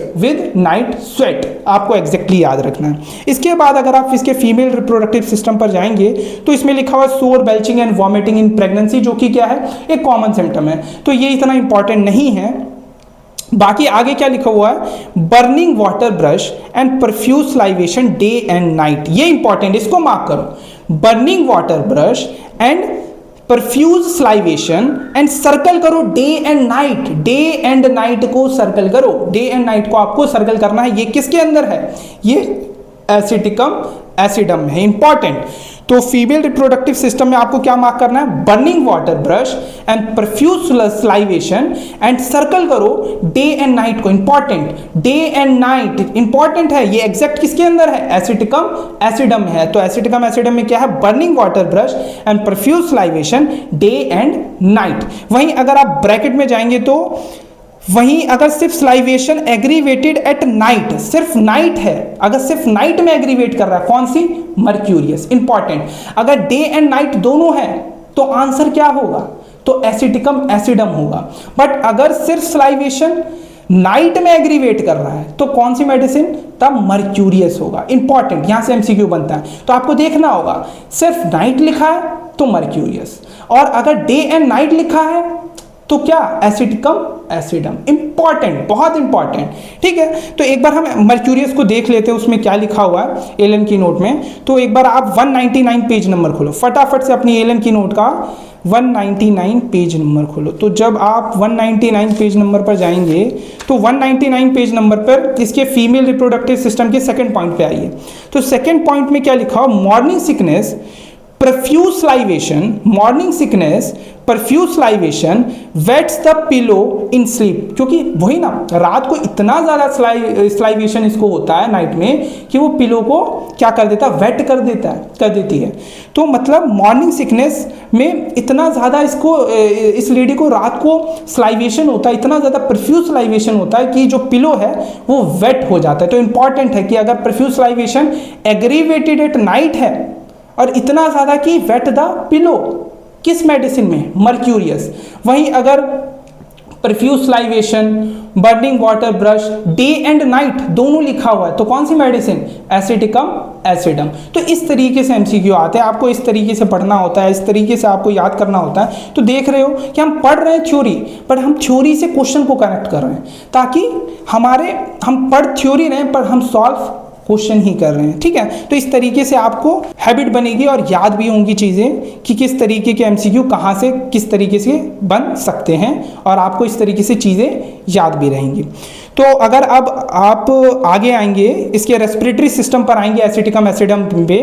आपको एग्जैक्टली याद रखना है। इसके बाद अगर आप इसके फीमेल रिप्रोडक्टिव सिस्टम पर जाएंगे तो इसमें लिखा हुआ सोर, belching and vomiting in pregnancy, जो कि क्या है, एक कॉमन सिम्टम है। तो ये इतना इंपॉर्टेंट नहीं है। बाकी आगे क्या लिखा हुआ है, burning water brush and perfuse salivation day and night, ये इंपॉर्टेंट, इसको मार्क करो। Burning water brush and perfuse salivation and circle करो डे एंड नाइट को सर्कल करो, डे एंड नाइट को आपको सर्कल करना है। ये किसके अंदर है, ये एसिटिकम एसिडम है, इंपॉर्टेंट। तो फीमेल रिप्रोडक्टिव सिस्टम में आपको क्या मार्क करना है, burning water brush and perfuse salivation and circle करो डे एंड नाइट को, important, day and night important है। ये एग्जैक्ट किसके अंदर है, एसिटिकम एसिडम है। तो एसिटिकम एसिडम में क्या है, burning water brush and perfuse salivation day and night. वहीं अगर आप ब्रैकेट में जाएंगे तो वहीं अगर सिर्फ सलाइवेशन एग्रीवेटेड एट नाइट, सिर्फ नाइट है, अगर सिर्फ नाइट में एग्रीवेट कर रहा है, कौन सी, मर्क्यूरियस, इंपॉर्टेंट। अगर डे एंड नाइट दोनों है तो आंसर क्या होगा, तो एसिटिकम एसिडम होगा। बट अगर सिर्फ सलाइवेशन नाइट में एग्रीवेट कर रहा है तो कौन सी मेडिसिन, तब मर्क्यूरियस होगा, इंपॉर्टेंट। यहां से एमसीक्यू बनता है, तो आपको देखना होगा सिर्फ नाइट लिखा है तो मर्क्यूरियस, और अगर डे एंड नाइट लिखा है तो क्या, एसिटिकम एसिडम, इंपॉर्टेंट, बहुत इंपॉर्टेंट, ठीक है। तो एक बार हम मर्क्यूरियस को देख लेते हैं, उसमें क्या लिखा हुआ है एलन की नोट में। तो एक बार आप 199 पेज नंबर खोलो, फटाफट से अपनी एलन की नोट का 199 पेज नंबर खोलो। तो जब आप 199 पेज नंबर पर जाएंगे तो 199 पेज नंबर पर इसके फीमेल रिप्रोडक्टिव सिस्टम के सेकंड पॉइंट पे आइए। तो सेकंड पॉइंट में क्या लिखा हो, morning sickness, profuse salivation, morning sickness, profuse salivation, wets the pillow in sleep, क्योंकि वही ना, रात को इतना ज़्यादा सलाइवेशन इसको होता है नाइट में कि वो पिलो को क्या कर देता है, वेट कर देती है। तो मतलब मॉर्निंग सिकनेस में इतना ज़्यादा इसको, इस लेडी को रात को सलाइवेशन होता है, इतना ज़्यादा परफ्यूज सलाइवेशन होता है कि जो पिलो है वो वेट हो जाता है। तो इंपॉर्टेंट है कि अगर perfuse salivation aggravated at night है और इतना ज़्यादा कि वेट द पिलो, किस मेडिसिन में, मर्क्यूरियस। वहीं अगर perfuse salivation, burning water brush, day and night दोनों लिखा हुआ है तो कौन सी मेडिसिन, एसिटिकम एसिडम। तो इस तरीके से एमसीक्यू आते हैं, आपको इस तरीके से पढ़ना होता है, इस तरीके से आपको याद करना होता है। तो देख रहे हो कि हम पढ़ रहे हैं थ्योरी, पर हम थ्योरी से क्वेश्चन को कनेक्ट कर रहे हैं, ताकि हम पढ़ थ्योरी रहे हैं पर हम सॉल्व क्वेश्चन ही कर रहे हैं, ठीक है। तो इस तरीके से आपको हैबिट बनेगी और याद भी होंगी चीज़ें कि किस तरीके के एमसीक्यू कहाँ से किस तरीके से बन सकते हैं, और आपको इस तरीके से चीज़ें याद भी रहेंगी। तो अगर अब आप आगे आएंगे, इसके रेस्पिरेटरी सिस्टम पर आएंगे एसिटिकम एसिडम पे,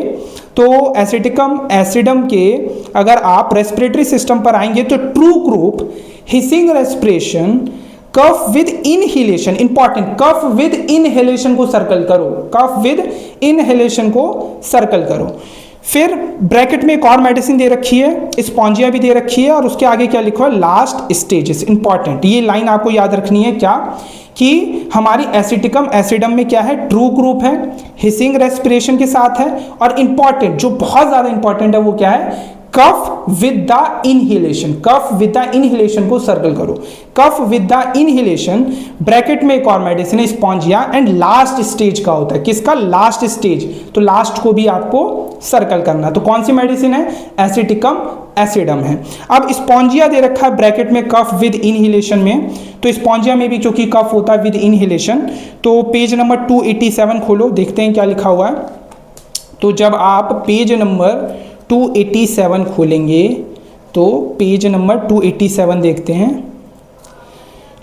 तो एसिटिकम एसिडम के अगर आप रेस्पिरेटरी सिस्टम पर आएंगे तो true croup, hissing respiration, cough with inhalation, important, cough with inhalation को सर्कल करो, कफ विद इनहेलेशन को सर्कल करो। फिर ब्रैकेट में एक और मेडिसिन दे रखी है, स्पॉन्जिया भी दे रखी है, और उसके आगे क्या लिखा है, लास्ट स्टेजेस, इंपॉर्टेंट। ये लाइन आपको याद रखनी है, क्या कि हमारी एसिटिकम एसिडम में क्या है, ट्रू ग्रुप है, हिसिंग रेस्पिरेशन के साथ है, और इंपॉर्टेंट, जो बहुत ज़्यादा इंपॉर्टेंट है वो क्या है, cough with the inhalation, cough with the inhalation को सर्कल करो, cough with the inhalation, bracket में एक और मेडिसिन है स्पॉन्जिया, एंड लास्ट स्टेज का होता है, किसका, लास्ट स्टेज, तो लास्ट को भी आपको सर्कल करना है। तो कौन सी मेडिसिन है, एसिटिकम एसिडम है। अब स्पॉन्जिया दे रखा है ब्रैकेट में कफ विद इनहेलेशन में, तो स्पॉन्जिया में भी क्योंकि कफ होता है विद इनहेलेशन, तो पेज नंबर 287 खोलो, देखते हैं क्या लिखा हुआ है। तो जब आप पेज नंबर 287 खोलेंगे तो पेज नंबर 287 देखते हैं,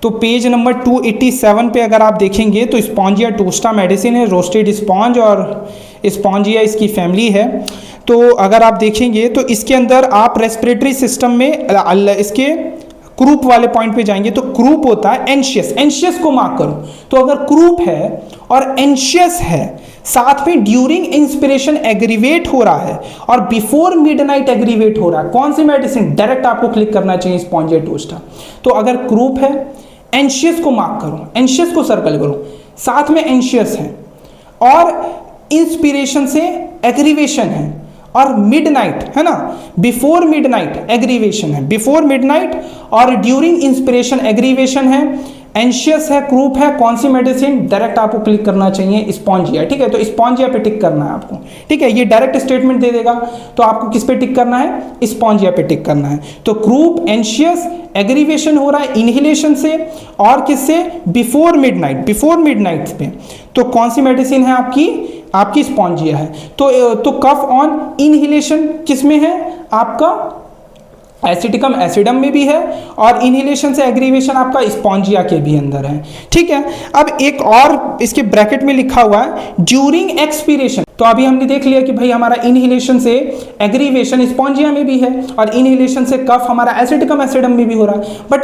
तो पेज नंबर 287 पे अगर आप देखेंगे तो स्पॉन्जिया टोस्टा मेडिसिन है, रोस्टेड स्पॉन्ज, और स्पॉन्जिया इसकी फैमिली है। तो अगर आप देखेंगे तो इसके अंदर आप रेस्पिरेटरी सिस्टम में इसके क्रूप वाले पॉइंट पे जाएंगे तो क्रूप होता है एंशियस, एंशियस को मार्क करो। तो अगर क्रूप है और एंशियस है, साथ में ड्यूरिंग इंस्पिरेशन एग्रीवेट हो रहा है और बिफोर मिडनाइट एग्रीवेट हो रहा है, कौन सी मेडिसिन, डायरेक्ट आपको क्लिक करना चाहिए स्पॉन्जिया टोस्टा। तो अगर क्रूप है, एंशियस को मार्क करो, एंशियस को सर्कल करो, साथ में एंशियस है और इंस्पिरेशन से एग्रीवेशन है और मिडनाइट है ना, बिफोर मिडनाइट एग्रीवेशन है, बिफोर मिडनाइट और ड्यूरिंग इंस्पिरेशन एग्रीवेशन है, एंशियस है, क्रूप है, कौन सी मेडिसिन, डायरेक्ट आपको क्लिक करना चाहिए स्पॉन्जिया। ठीक है, तो स्पॉन्जिया पे टिक करना है आपको। ठीक है, ये डायरेक्ट स्टेटमेंट दे देगा, तो आपको किस पे टिक करना है, स्पॉन्जिया पे टिक करना है। तो क्रूप, एंशियस, एग्रीवेशन हो रहा है इनहेलेशन से और किससे, बिफोर मिडनाइट, बिफोर मिडनाइट पे, तो कौन सी मेडिसिन है आपकी स्पॉन्जिया है। तो कफ ऑन इनहेलेशन किस में है, आपका एसिटिकम एसिडम में भी है और इनहेलेशन से एग्रीवेशन आपका स्पॉन्जिया के भी अंदर है। ठीक है, अब एक और इसके ब्रैकेट में लिखा हुआ है ड्यूरिंग एक्सपीरेशन। तो अभी हमने देख लिया कि भाई हमारा इनहेलेशन से एग्रीवेशन स्पॉन्जिया में भी है और इनहेलेशन से कफ हमारा एसिटिकम एसिडम में भी हो रहा है, बट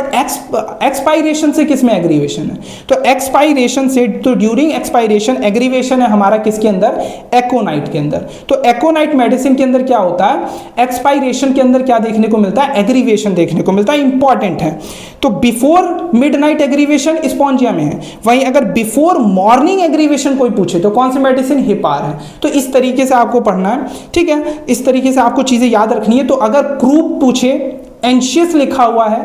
एक्सपायरेशन से किस में एग्रीवेशन है, तो एक्सपायरेशन से, तो ड्यूरिंग एक्सपायरेशन एग्रीवेशन है हमारा किसके अंदर, एकोनाइट के अंदर। तो एकोनाइट मेडिसिन के अंदर क्या होता है, एक्सपायरेशन के अंदर क्या देखने को मिलता है, एग्रीवेशन देखने को मिलता है, इंपॉर्टेंट है। तो बिफोर मिडनाइट एग्रीवेशन स्पॉन्जिया में है, वहीं अगर बिफोर मॉर्निंग एग्रीवेशन कोई पूछे तो कौन सी मेडिसिन, हिपार है। तो इस तरीके से आपको पढ़ना है। ठीक है, इस तरीके से आपको चीजें याद रखनी है। तो अगर क्रूप पूछे, एंशियस लिखा हुआ है,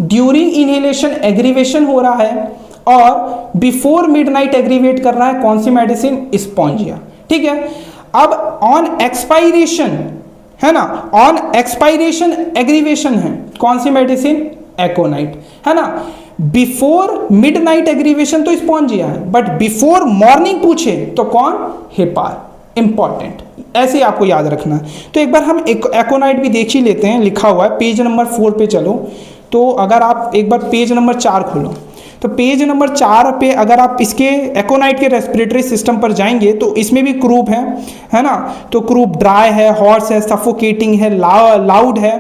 ड्यूरिंग इनहेलेशन एग्रीवेशन हो रहा है और बिफोर मिडनाइट एग्रीवेट कर रहा है, कौन सी मेडिसिन, स्पॉन्जिया। ठीक है, अब ऑन एक्सपायरेशन है ना, ऑन एक्सपायरेशन एग्रीवेशन है, कौन सी मेडिसिन, एकोनाइट है ना। बिफोर मिडनाइट एग्रीवेशन तो स्पॉन्जिया है, बट बिफोर मॉर्निंग पूछे तो कौन, हिपार, इंपॉर्टेंट, ऐसे आपको याद रखना है। तो एक बार हम एकोनाइट भी देख ही लेते हैं, लिखा हुआ है पेज नंबर 4 पे चलो। तो अगर आप एक बार पेज नंबर 4 खोलो, तो पेज नंबर 4 पे अगर आप इसके एकोनाइट के रेस्पिरेटरी सिस्टम पर जाएंगे तो इसमें भी क्रूप है ना। तो क्रूप ड्राई है, हॉर्स है, सफोकेटिंग है, लाउड है,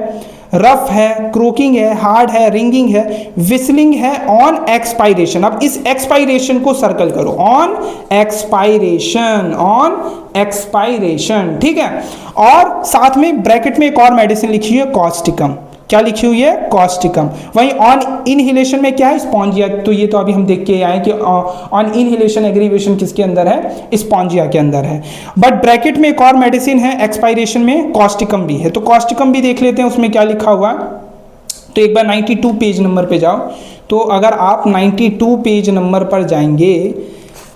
रफ है, क्रोकिंग है, हार्ड है, रिंगिंग है, विस्लिंग है, ऑन एक्सपायरेशन। अब इस एक्सपायरेशन को सर्कल करो, ऑन एक्सपायरेशन, ऑन एक्सपायरेशन। ठीक है, और साथ में ब्रैकेट में एक और मेडिसिन लिखी है, कॉस्टिकम। क्या लिखी हुई है, कॉस्टिकम। वहीं ऑन इनहेलेशन में क्या है, स्पॉन्जिया। तो ये तो अभी हम देख के आए कि ऑन इनहेलेशन एग्रीवेशन किसके अंदर है, स्पॉन्जिया के अंदर है। बट ब्रैकेट में एक और मेडिसिन है एक्सपायरेशन में, कॉस्टिकम भी है। तो कॉस्टिकम भी देख लेते हैं उसमें क्या लिखा हुआ है। तो एक बार 92 पेज नंबर पे जाओ। तो अगर आप 92 पेज नंबर पर जाएंगे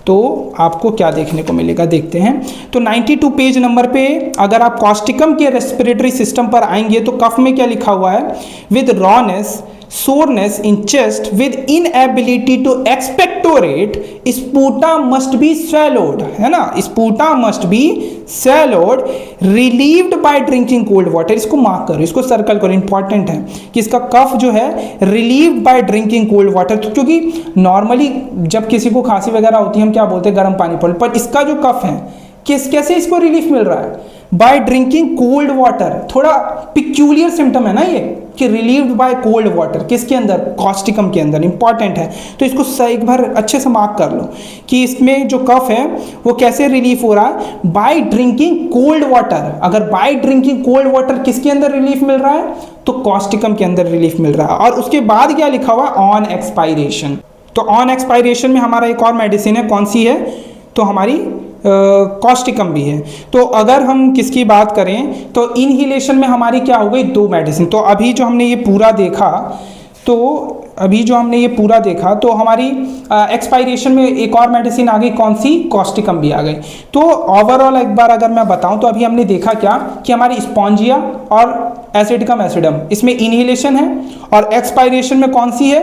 तो आपको क्या देखने को मिलेगा, देखते हैं। तो 92 पेज नंबर पे अगर आप कॉस्टिकम के रेस्पिरेटरी सिस्टम पर आएंगे तो कफ में क्या लिखा हुआ है, with rawness, soreness in chest with inability to expectorate, sputa must be swallowed, है ना, sputa must be swallowed, relieved by drinking cold water। इसको मार्क करो, इसको सर्कल करो, इंपॉर्टेंट है कि इसका कफ जो है relieved by drinking cold water। तो क्योंकि नॉर्मली जब किसी को खांसी वगैरह होती है हम क्या बोलते हैं, गर्म पानी पड़ो, पर इसका जो कफ है कैसे इसको रिलीफ मिल रहा है, बाय ड्रिंकिंग कोल्ड वाटर। थोड़ा पिक्यूलियर सिम्टम है ना ये, कि रिलीव्ड बाय कोल्ड वाटर, किसके अंदर, कॉस्टिकम के अंदर, इंपॉर्टेंट है। तो इसको एक बार अच्छे से मार्क कर लो कि इसमें जो कफ है वो कैसे रिलीफ हो रहा है, बाय ड्रिंकिंग कोल्ड वाटर। अगर बाय ड्रिंकिंग कोल्ड वाटर किसके अंदर रिलीफ मिल रहा है, तो कॉस्टिकम के अंदर रिलीफ मिल रहा है। और उसके बाद क्या लिखा हुआ, ऑन एक्सपायरेशन। तो ऑन एक्सपायरेशन में हमारा एक और मेडिसिन है, कौन सी है, तो हमारी कॉस्टिकम भी है। तो अगर हम किसकी बात करें तो इनहेलेशन में हमारी क्या हो गई, 2 मेडिसिन। तो अभी जो हमने ये पूरा देखा तो हमारी एक्सपायरेशन में एक और मेडिसिन आ गई, कौन सी, कॉस्टिकम भी आ गई। तो ओवरऑल एक बार अगर मैं बताऊं तो अभी हमने देखा क्या कि हमारी स्पॉन्जिया और एसिटिकम एसिडम, इसमें इनहेलेशन है, और एक्सपायरेशन में कौन सी है,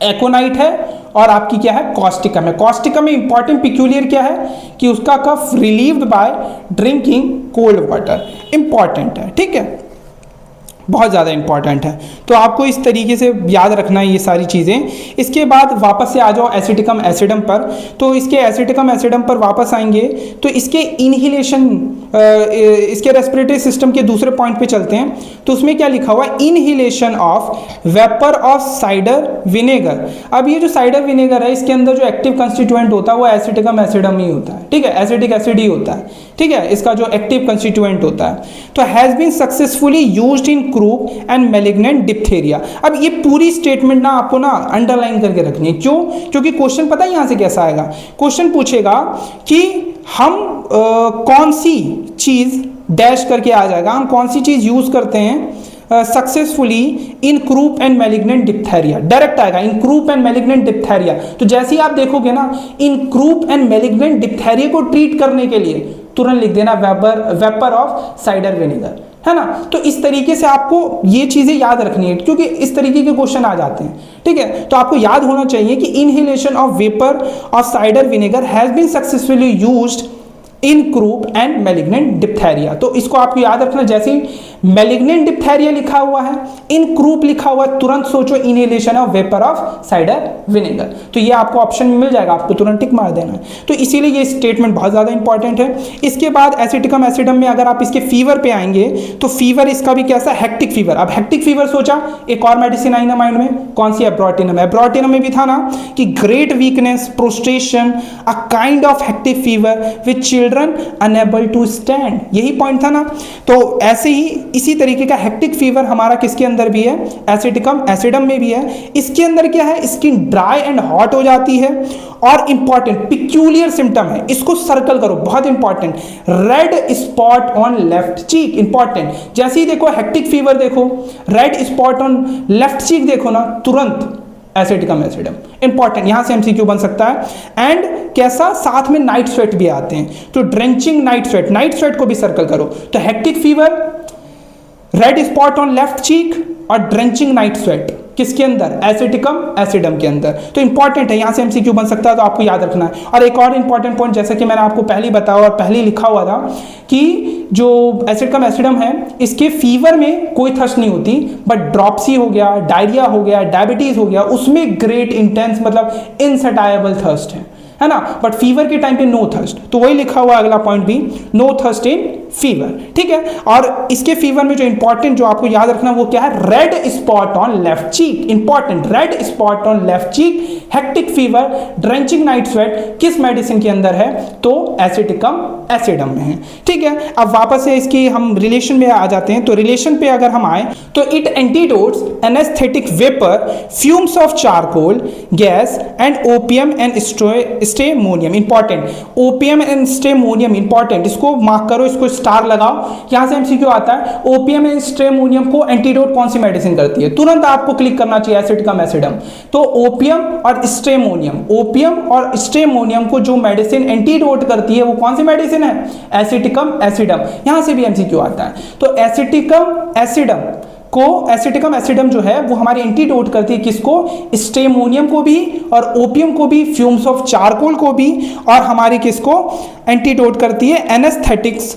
एकोनाइट है, और आपकी क्या है, कॉस्टिकम है। कॉस्टिकम में इंपॉर्टेंट पिक्यूलियर क्या है कि उसका cough relieved by drinking cold water, important है, ठीक है, बहुत ज़्यादा इंपॉर्टेंट है। तो आपको इस तरीके से याद रखना है ये सारी चीज़ें। इसके बाद वापस से आ जाओ एसिटिकम एसिडम पर। तो इसके एसिटिकम एसिडम पर वापस आएंगे तो इसके इनहेलेशन, इसके रेस्पिरेटरी सिस्टम के दूसरे पॉइंट पे चलते हैं। तो उसमें क्या लिखा हुआ है, inhalation of vapour of cider vinegar. अब ये जो साइडर विनेगर है इसके अंदर जो एक्टिव कंस्टिट्यूएंट होता है वो एसिटिकम एसिडम ही होता है, ठीक है, एसिटिक एसिड ही होता है, ठीक है, इसका जो एक्टिव कंस्टिट्यूएंट होता है। तो has been successfully used in croup and malignant diphtheria. अब ये पूरी स्टेटमेंट ना आपको ना अंडरलाइन करके रखनी है। क्यों? क्योंकि क्वेश्चन पता है यहां से कैसा आएगा, क्वेश्चन पूछेगा कि हम कौन सी चीज डैश करके आ जाएगा, हम कौन सी चीज यूज करते हैं successfully in croup and malignant diphtheria, direct आएगा इन क्रूप एंड मैलिग्नेंट डिप्थेरिया। तो जैसे ही आप देखोगे ना, इन क्रूप एंड मैलिग्नेंट डिप्थेरिया को ट्रीट करने के लिए तुरंत लिख देना वेपर ऑफ साइडर विनेगर, है ना। तो इस तरीके से आपको ये चीजें याद रखनी है क्योंकि इस तरीके के क्वेश्चन आ जाते हैं, ठीक है। तो आपको याद होना चाहिए कि inhalation of vapour of cider vinegar has been successfully used in croup and malignant diphtheria. तो इसको आपको याद रखना, जैसे मैलिग्नेंट डिप्थेरिया लिखा हुआ है, इन क्रूप लिखा हुआ है, तुरंत सोचो inhalation of vapour of cider vinegar. तो ये आपको ऑप्शन में मिल जाएगा, आपको तुरंत टिक मार देना है। तो इसीलिए ये स्टेटमेंट बहुत ज्यादा इंपॉर्टेंट है। इसके बाद एसिटिकम एसिडम में अगर आप इसके फीवर पे आएंगे तो फीवर इसका भी कैसा, हेक्टिक फीवर। अब हेक्टिक फीवर सोचा, एक और मेडिसिन आई ना माइंड में, कौन सी, एब्रोटिनम। एब्रोटिनम में भी था ना कि great weakness, prostration, a kind of hectic fever with children unable to stand, यही पॉइंट था ना। तो ऐसे ही इसी तरीके का हेक्टिक फीवर हमारा किसके अंदर भी है, एसिटिकम एसिडम में भी है। इसके अंदर क्या है, स्किन ड्राई एंड हॉट हो जाती है, और इंपॉर्टेंट पिक्यूलियर सिम्टम है, इसको सर्कल करो, बहुत important, red spot on left cheek, important. जैसे ही देखो हेक्टिक फीवर देखो, रेड स्पॉट ऑन लेफ्ट चीक देखो ना, तुरंत एसिटिकम एसिडम, इंपॉर्टेंट, यहां से एमसीक्यू बन सकता है। एंड कैसा, साथ में नाइट स्वेट भी आते हैं, तो drenching night sweat, night sweat को भी सर्कल करो। तो hectic fever, red spot on left cheek, और ड्रेंचिंग नाइट स्वेट किसके अंदर, एसिटिकम एसिडम के अंदर। तो इंपॉर्टेंट है, यहां से एमसीक्यू बन सकता है, तो आपको याद रखना है। और एक और इंपॉर्टेंट पॉइंट, जैसे कि मैंने आपको पहले बताया और पहले लिखा हुआ था कि जो एसिटिकम एसिडम है इसके फीवर में कोई थर्स्ट नहीं होती, बट ड्रॉप्सी हो गया, डायरिया हो गया, डायबिटीज हो गया, उसमें ग्रेट इंटेंस मतलब इनसटाएबल थर्स्ट है ना। बट फीवर के टाइम पे नो थर्स्ट, तो वही लिखा हुआ अगला पॉइंट भी, नो थर्स्ट इन फीवर, ठीक है। और इसके फीवर में जो इंपॉर्टेंट जो आपको याद रखना वो क्या है, red spot on left cheek, important, red spot on left cheek, hectic fever, drenching night sweat, किस मेडिसिन के अंदर है, तो एसिटिकम एसिडम में है, ठीक है। अब वापस से इसकी हम रिलेशन में आ जाते हैं। तो रिलेशन पे अगर हम आए तो it antidotes anaesthetic vapour, fumes of charcoal gas and opium and स्टेमोनियम, important, opium and स्टेमोनियम important, इसको मार्क करो, इसको स्टार लगाओ। यहां से एमसीक्यू आता है, ओपियम एंड स्टेमोनियम को एंटीडोट कौन सी मेडिसिन करती है, तुरंत आपको क्लिक करना चाहिए एसिटिकम एसिडम। तो ओपियम और स्टेमोनियम, ओपियम और स्टेमोनियम को जो मेडिसिन एंटीडोट करती है वो कौन सी मेडिसिन है, एसिटिकम एसिडम। यहां से भी एमसीक्यू आता है। तो एसिटिकम एसिडम जो है वो हमारी एंटीडोट करती है किसको, स्टेमोनियम को भी और ओपियम को भी, फ्यूम्स ऑफ चारकोल को भी, और हमारी किसको एंटीडोट करती है, एनेस्थेटिक्स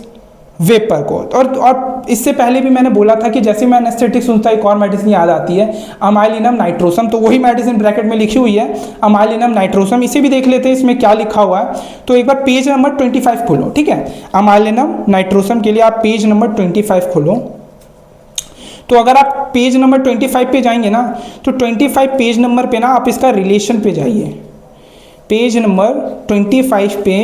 वेपर को। और इससे पहले भी मैंने बोला था कि जैसे मैं एनेस्थेटिक सुनता एक और मेडिसिन याद आती है, अमाइलिनम नाइट्रोसम। तो वही मेडिसिन ब्रैकेट में लिखी हुई है, अमाइलिनम नाइट्रोसम। इसे भी देख लेते हैं इसमें क्या लिखा हुआ है। तो एक बार पेज नंबर 25 खोलो, ठीक है। अमाइलिनम नाइट्रोसम के लिए आप पेज नंबर 25 खोलो। तो अगर आप पेज नंबर 25 पे जाएंगे ना, तो 25 पेज नंबर पे ना आप इसका रिलेशन पे जाइए, पेज नंबर 25 पे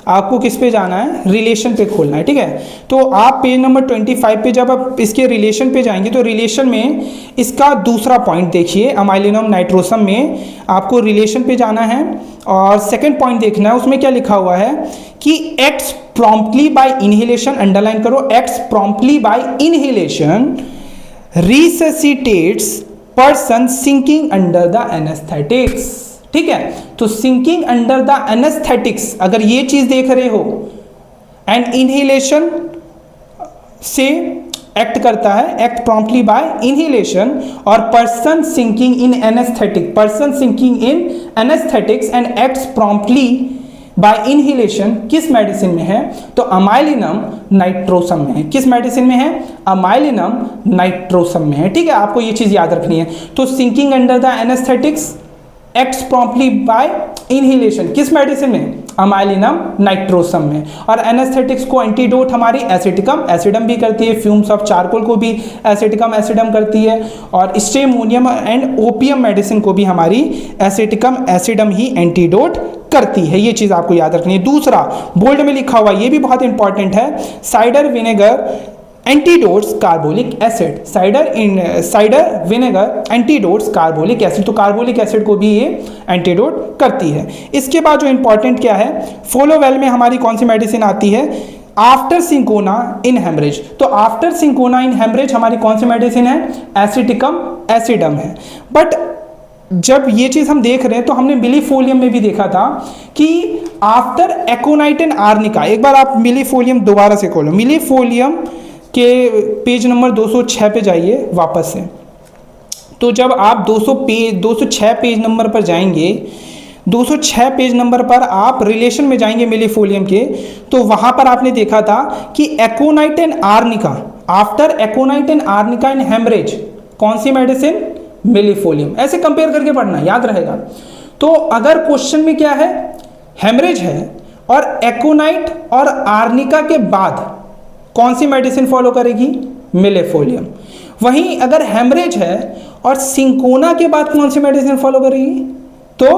आपको किस पे जाना है, रिलेशन पे खोलना है, ठीक है। तो आप पेज नंबर 25 पे जब आप इसके रिलेशन पे जाएंगे तो रिलेशन में इसका दूसरा पॉइंट देखिए, अमाइलिनम नाइट्रोसम में आपको रिलेशन पे जाना है और सेकंड पॉइंट देखना है, उसमें क्या लिखा हुआ है कि acts promptly by inhalation, underline करो, acts promptly by inhalation resuscitates person sinking under the anaesthetics, ठीक है। तो सिंकिंग अंडर द एनेस्थेटिक्स अगर ये चीज देख रहे हो, एंड इनहेलेशन से एक्ट करता है, एक्ट प्रॉम्प्टली बाय इनहेलेशन, और person sinking in anaesthetic, person sinking in anaesthetics and acts promptly by inhalation किस मेडिसिन में है, तो अमाइलिनम नाइट्रोसम में है। किस मेडिसिन में है, अमाइलिनम नाइट्रोसम में है, ठीक है। आपको ये चीज याद रखनी है। तो sinking under the anaesthetics, acts promptly by inhalation किस मेडिसिन में, अमाइलिनम नाइट्रोसम में। और एनेस्थेटिक्स को एंटीडोट हमारी एसिटिकम एसिडम भी करती है, फ्यूम्स ऑफ चारकोल को भी एसिटिकम एसिडम करती है, और स्ट्रेमोनियम एंड ओपियम मेडिसिन को भी हमारी एसिटिकम एसिडम ही एंटीडोट करती है। ये चीज आपको याद रखनी है। दूसरा बोल्ड में लिखा हुआ, ये भी बहुत इंपॉर्टेंट है, cider vinegar antidotes carbolic acid, cider vinegar antidotes carbolic acid, तो कार्बोलिक एसिड को भी ये एंटीडोट करती है। इसके बाद जो इंपॉर्टेंट क्या है, फोलोवेल में हमारी कौन सी मेडिसिन आती है, आफ्टर सिंकोना इन हेमरेज। तो आफ्टर सिंकोना इन हेमरेज हमारी कौन सी मेडिसिन है, एसिटिकम एसिडम है। बट जब ये चीज हम देख रहे हैं तो हमने मिलीफोलियम में भी देखा था कि आफ्टर एकोनाइटिन आर्निका, एक बार आप मिलीफोलियम दोबारा से खोलो, मिलीफोलियम के पेज नंबर 206 पे जाइए वापस से। तो जब आप 206 पेज नंबर पर जाएंगे, 206 पेज नंबर पर आप रिलेशन में जाएंगे मिलीफोलियम के, तो वहां पर आपने देखा था कि एकोनाइटिन arnica, after एकोनाइटिन arnica in haemorrhage कौन सी मेडिसिन, मिलीफोलियम। ऐसे कंपेयर करके पढ़ना, याद रहेगा। तो अगर क्वेश्चन में क्या है, हेमरेज है और एकोनाइट और आर्निका के बाद कौन सी मेडिसिन फॉलो करेगी, मिलीफोलियम। वहीं अगर हेमरेज है और सिंकोना के बाद कौन सी मेडिसिन फॉलो करेगी, तो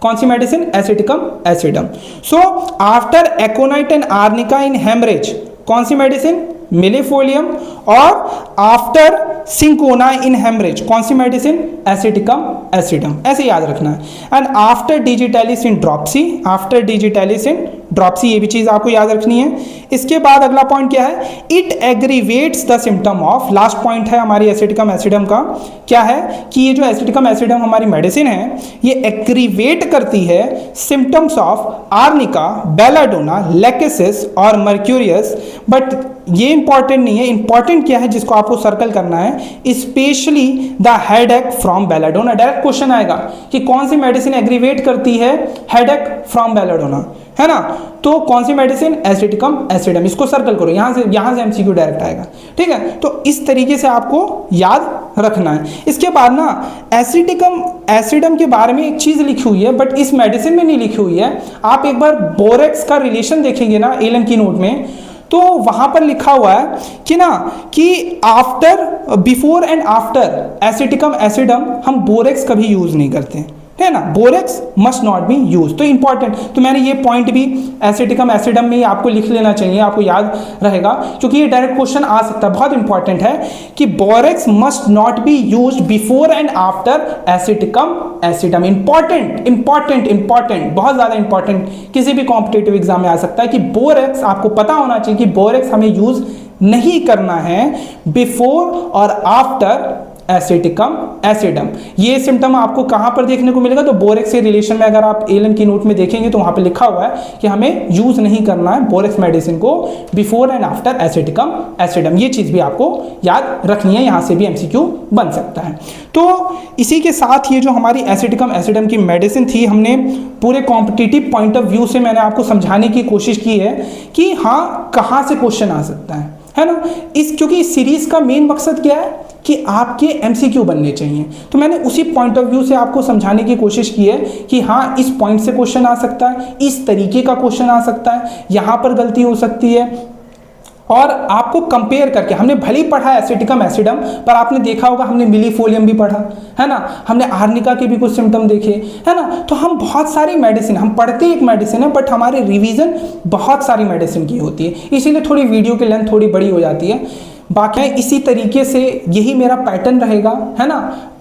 कौन सी medicine, aceticum acidum. So after aconite and arnica in haemorrhage कौन सी मेडिसिन, मिलीफोलियम, और आफ्टर सिंकोना इन हेमरेज कौन सी मेडिसिन, एसिटिकम एसिडम। ऐसे याद रखना है। And after digitalis in dropsy, after digitalis in dropsy, ये भी चीज आपको याद रखनी है। इसके बाद अगला पॉइंट क्या है, it aggravates the symptom of, last point है हमारी एसिटिकम एसिडम का, क्या है कि ये जो एसिटिकम एसिडम हमारी मेडिसिन है ये एग्रीवेट करती है symptoms of arnica, belladonna, lachesis और मर्क्यूरियस। बट ये इंपॉर्टेंट नहीं है, इंपॉर्टेंट क्या है जिसको आपको सर्कल करना है, specially the headache from belladonna. Direct question आएगा कि कौन सी मेडिसिन एग्रीवेट करती है हेडेक फ्रॉम बेलाडोना, है ना। तो कौन सी मेडिसिन, एसिटिकम एसिडम, इसको सर्कल करो, यहां से एमसीक्यू डायरेक्ट आएगा, ठीक है। तो इस तरीके से आपको याद रखना है। इसके बाद ना एसिटिकम एसिडम के बारे में एक चीज लिखी हुई है बट इस मेडिसिन में नहीं लिखी हुई है। आप एक बार बोरेक्स का रिलेशन देखेंगे ना एलन की नोट में, तो वहां पर लिखा हुआ है कि ना कि आफ्टर, बिफोर एंड आफ्टर एसिटिकम एसिडम हम बोरेक्स कभी यूज नहीं करते, है ना। Borax must not be use. तो इंपॉर्टेंट, तो मैंने ये पॉइंट भी एसिटिकम एसिडम में आपको लिख लेना चाहिए, आपको याद रहेगा क्योंकि ये डायरेक्ट क्वेश्चन आ सकता है। बहुत इंपॉर्टेंट है कि borax must not be use before and after एसिटिकम एसिडम। Important important important, बहुत ज्यादा इंपॉर्टेंट, किसी भी कॉम्पिटेटिव एग्जाम में आ सकता है कि बोरेक्स आपको पता होना चाहिए कि बोरेक्स हमें यूज नहीं करना है बिफोर और आफ्टर एसिटिकम एसिडम। ये सिम्टम आपको कहां पर देखने को मिलेगा, तो बोरेक्स के रिलेशन में अगर आप एलन की नोट में देखेंगे तो वहां पे लिखा हुआ है कि हमें यूज नहीं करना है बोरेक्स मेडिसिन को बिफोर एंड आफ्टर एसिटिकम एसिडम। ये चीज भी आपको याद रखनी है, यहां से भी एमसीक्यू बन सकता है। तो इसी के साथ ये जो हमारी एसिटिकम एसिडम की मेडिसिन थी, हमने पूरे कॉम्पिटिटिव पॉइंट ऑफ व्यू से मैंने आपको समझाने की कोशिश की है कि हाँ कहां से क्वेश्चन आ सकता है ना। क्योंकि इस सीरीज का मेन मकसद क्या है कि आपके एमसीक्यू बनने चाहिए, तो मैंने उसी पॉइंट ऑफ व्यू से आपको समझाने की कोशिश की है कि हाँ इस पॉइंट से क्वेश्चन आ सकता है, इस तरीके का क्वेश्चन आ सकता है, यहां पर गलती हो सकती है और आपको कंपेयर करके, हमने भले ही पढ़ा एसिटिकम एसिडम, पर आपने देखा होगा हमने मिलीफोलियम भी पढ़ा है ना, हमने आर्निका के भी कुछ सिम्टम देखे है ना। तो हम बहुत सारी मेडिसिन, हम पढ़ते एक मेडिसिन है बट हमारे रिवीजन बहुत सारी मेडिसिन की होती है, इसीलिए थोड़ी वीडियो की लेंथ थोड़ी बड़ी हो जाती है। बाकी इसी तरीके से यही मेरा पैटर्न रहेगा है ना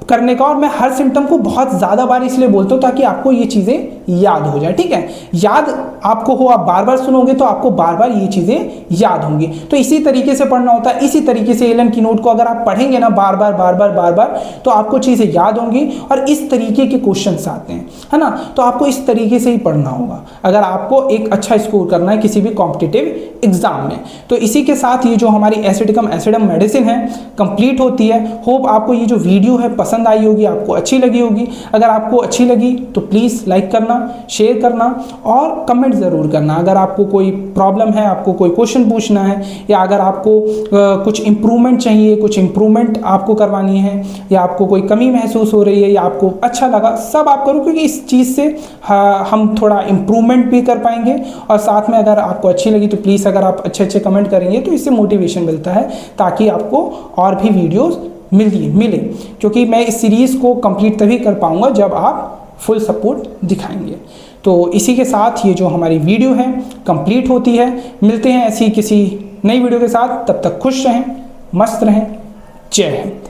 करने का, और मैं हर सिम्टम को बहुत ज़्यादा बार इसलिए बोलता हूँ ताकि आपको ये चीज़ें याद हो जाए, ठीक है। याद आपको हो, आप बार बार सुनोगे तो आपको बार बार ये चीज़ें याद होंगी। तो इसी तरीके से पढ़ना होता है, इसी तरीके से एलन की नोट को अगर आप पढ़ेंगे ना बार बार तो आपको चीज़ें याद होंगी और इस तरीके के क्वेश्चंस आते हैं है ना। तो आपको इस तरीके से ही पढ़ना होगा अगर आपको एक अच्छा स्कोर करना है किसी भी कॉम्पिटिटिव एग्जाम में। तो इसी के साथ ये जो हमारी एसिटिकम एसिडम मेडिसिन है कंप्लीट होती है। होप आपको ये जो वीडियो है पसंद आई होगी, आपको अच्छी लगी होगी। अगर आपको अच्छी लगी तो प्लीज़ लाइक करना, शेयर करना और कमेंट ज़रूर करना। अगर आपको कोई प्रॉब्लम है, आपको कोई क्वेश्चन पूछना है, या अगर आपको कुछ इम्प्रूवमेंट चाहिए, कुछ इम्प्रूवमेंट आपको करवानी है, या आपको कोई कमी महसूस हो रही है, या आपको अच्छा लगा, सब आप करो, क्योंकि इस चीज़ से हम थोड़ा इम्प्रूवमेंट भी कर पाएंगे। और साथ में अगर आपको अच्छी लगी तो प्लीज़ अगर आप अच्छे कमेंट करेंगे तो इससे मोटिवेशन मिलता है ताकि आपको और भी वीडियोज़ मिले, क्योंकि मैं इस सीरीज़ को कंप्लीट तभी कर पाऊंगा जब आप फुल सपोर्ट दिखाएंगे। तो इसी के साथ ये जो हमारी वीडियो है कंप्लीट होती है। मिलते हैं ऐसी किसी नई वीडियो के साथ, तब तक खुश रहें, मस्त रहें। जय हिंद।